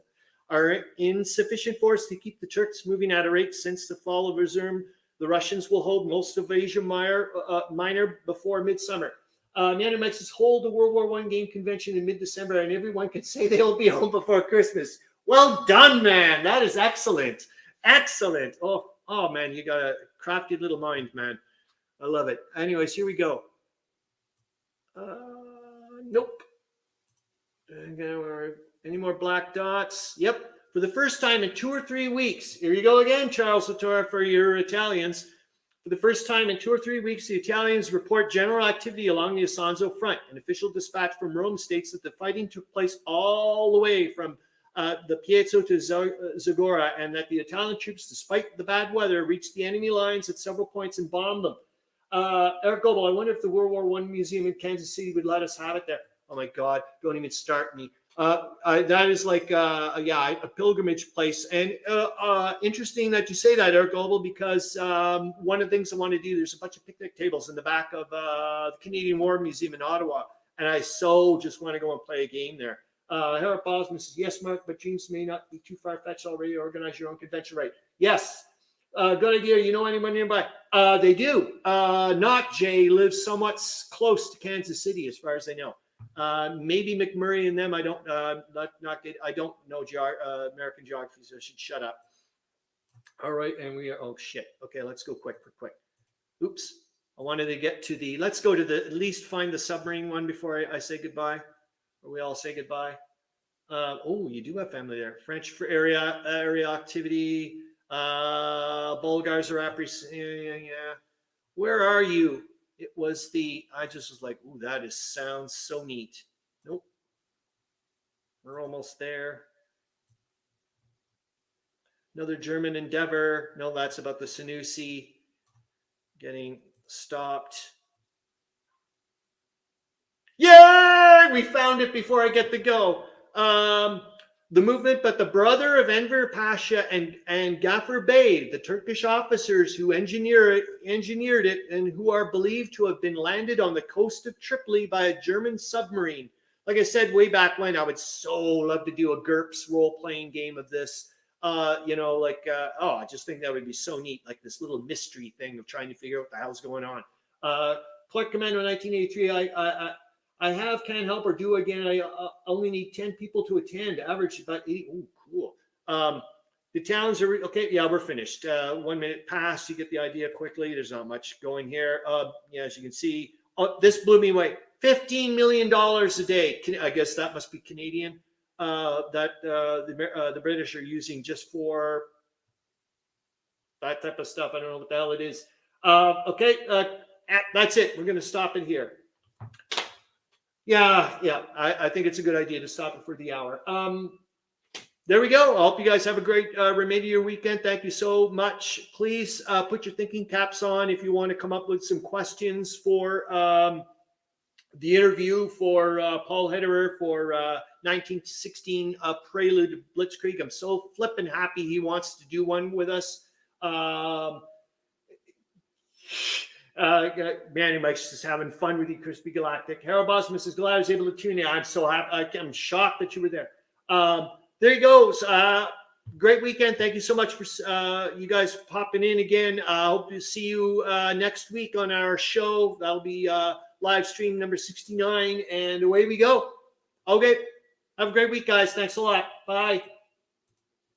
are in sufficient force to keep the Turks moving at a rate since the fall of Erzurum, the Russians will hold most of Asia Minor before midsummer. Meandering says hold the World War I game convention in mid-December, and everyone can say they'll be home before Christmas. Well done, man. That is excellent. Excellent. Oh, man, you got a crafty little mind, man. I love it. Anyways, here we go. Nope. Any more black dots? Yep. For the first time in 2 or 3 weeks, here you go again, Charles Latora, for your Italians. For the first time in 2 or 3 weeks, the Italians report general activity along the Isonzo front. An official dispatch from Rome states that the fighting took place all the way from the Piazzo to Zagora, and that the Italian troops, despite the bad weather, reached the enemy lines at several points and bombed them. Eric Goebel, I wonder if the World War I Museum in Kansas City would let us have it there. Oh my God, don't even start me. That is like, a pilgrimage place. And interesting that you say that, Eric Goebel, because one of the things I want to do, there's a bunch of picnic tables in the back of the Canadian War Museum in Ottawa, and I just want to go and play a game there. Harro Bosma says, yes, Mark, but dreams may not be too far-fetched already. Organize your own convention, right? Yes. Good idea. You know anyone nearby? They do. Not Jay lives somewhat close to Kansas City, as far as I know. Maybe McMurray and them. I don't. Not get. I don't know American geography, so I should shut up. All right, and we are. Oh shit. Okay, let's go quick. Oops. I wanted to get to the. Let's go to the. At least find the submarine one before I say goodbye, or we all say goodbye. Oh, you do have family there. French for area activity. Bulgars are apprehending. Yeah. Where are you? It was the. I just was like, ooh, that sounds so neat. Nope. We're almost there. Another German endeavor. No, that's about the Senussi getting stopped. Yay! We found it before I get to go. The movement, but the brother of Enver Pasha and Gaffer Bey, the Turkish officers who engineered it and who are believed to have been landed on the coast of Tripoli by a German submarine. Like I said way back when, I would so love to do a GURPS role-playing game of this. I just think that would be so neat, like this little mystery thing of trying to figure out what the hell's going on. Clark Commando 1983, I have can't help or do again. I only need 10 people to attend. Average about 80. Oh, cool. The towns are okay. Yeah, we're finished. 1 minute past. You get the idea quickly. There's not much going here. As you can see, this blew me away. $15 million a day. I guess that must be Canadian. That the British are using just for that type of stuff. I don't know what the hell it is. That's it. We're going to stop it here. Yeah. I think it's a good idea to stop it for the hour. There we go. I hope you guys have a great remainder of your weekend. Thank you so much. Please put your thinking caps on if you want to come up with some questions for the interview for Paul Hederer for 1916 Prelude to Blitzkrieg. I'm so flippin' happy he wants to do one with us. Manny Mike's just having fun with you, Chrispy Galactic. Harro Bosma says, glad I was able to tune in. I'm so happy. I'm shocked that you were there. There you go. Great weekend. Thank you so much for you guys popping in again. I hope to see you next week on our show. That'll be live stream number 69. And away we go. Okay. Have a great week, guys. Thanks a lot. Bye.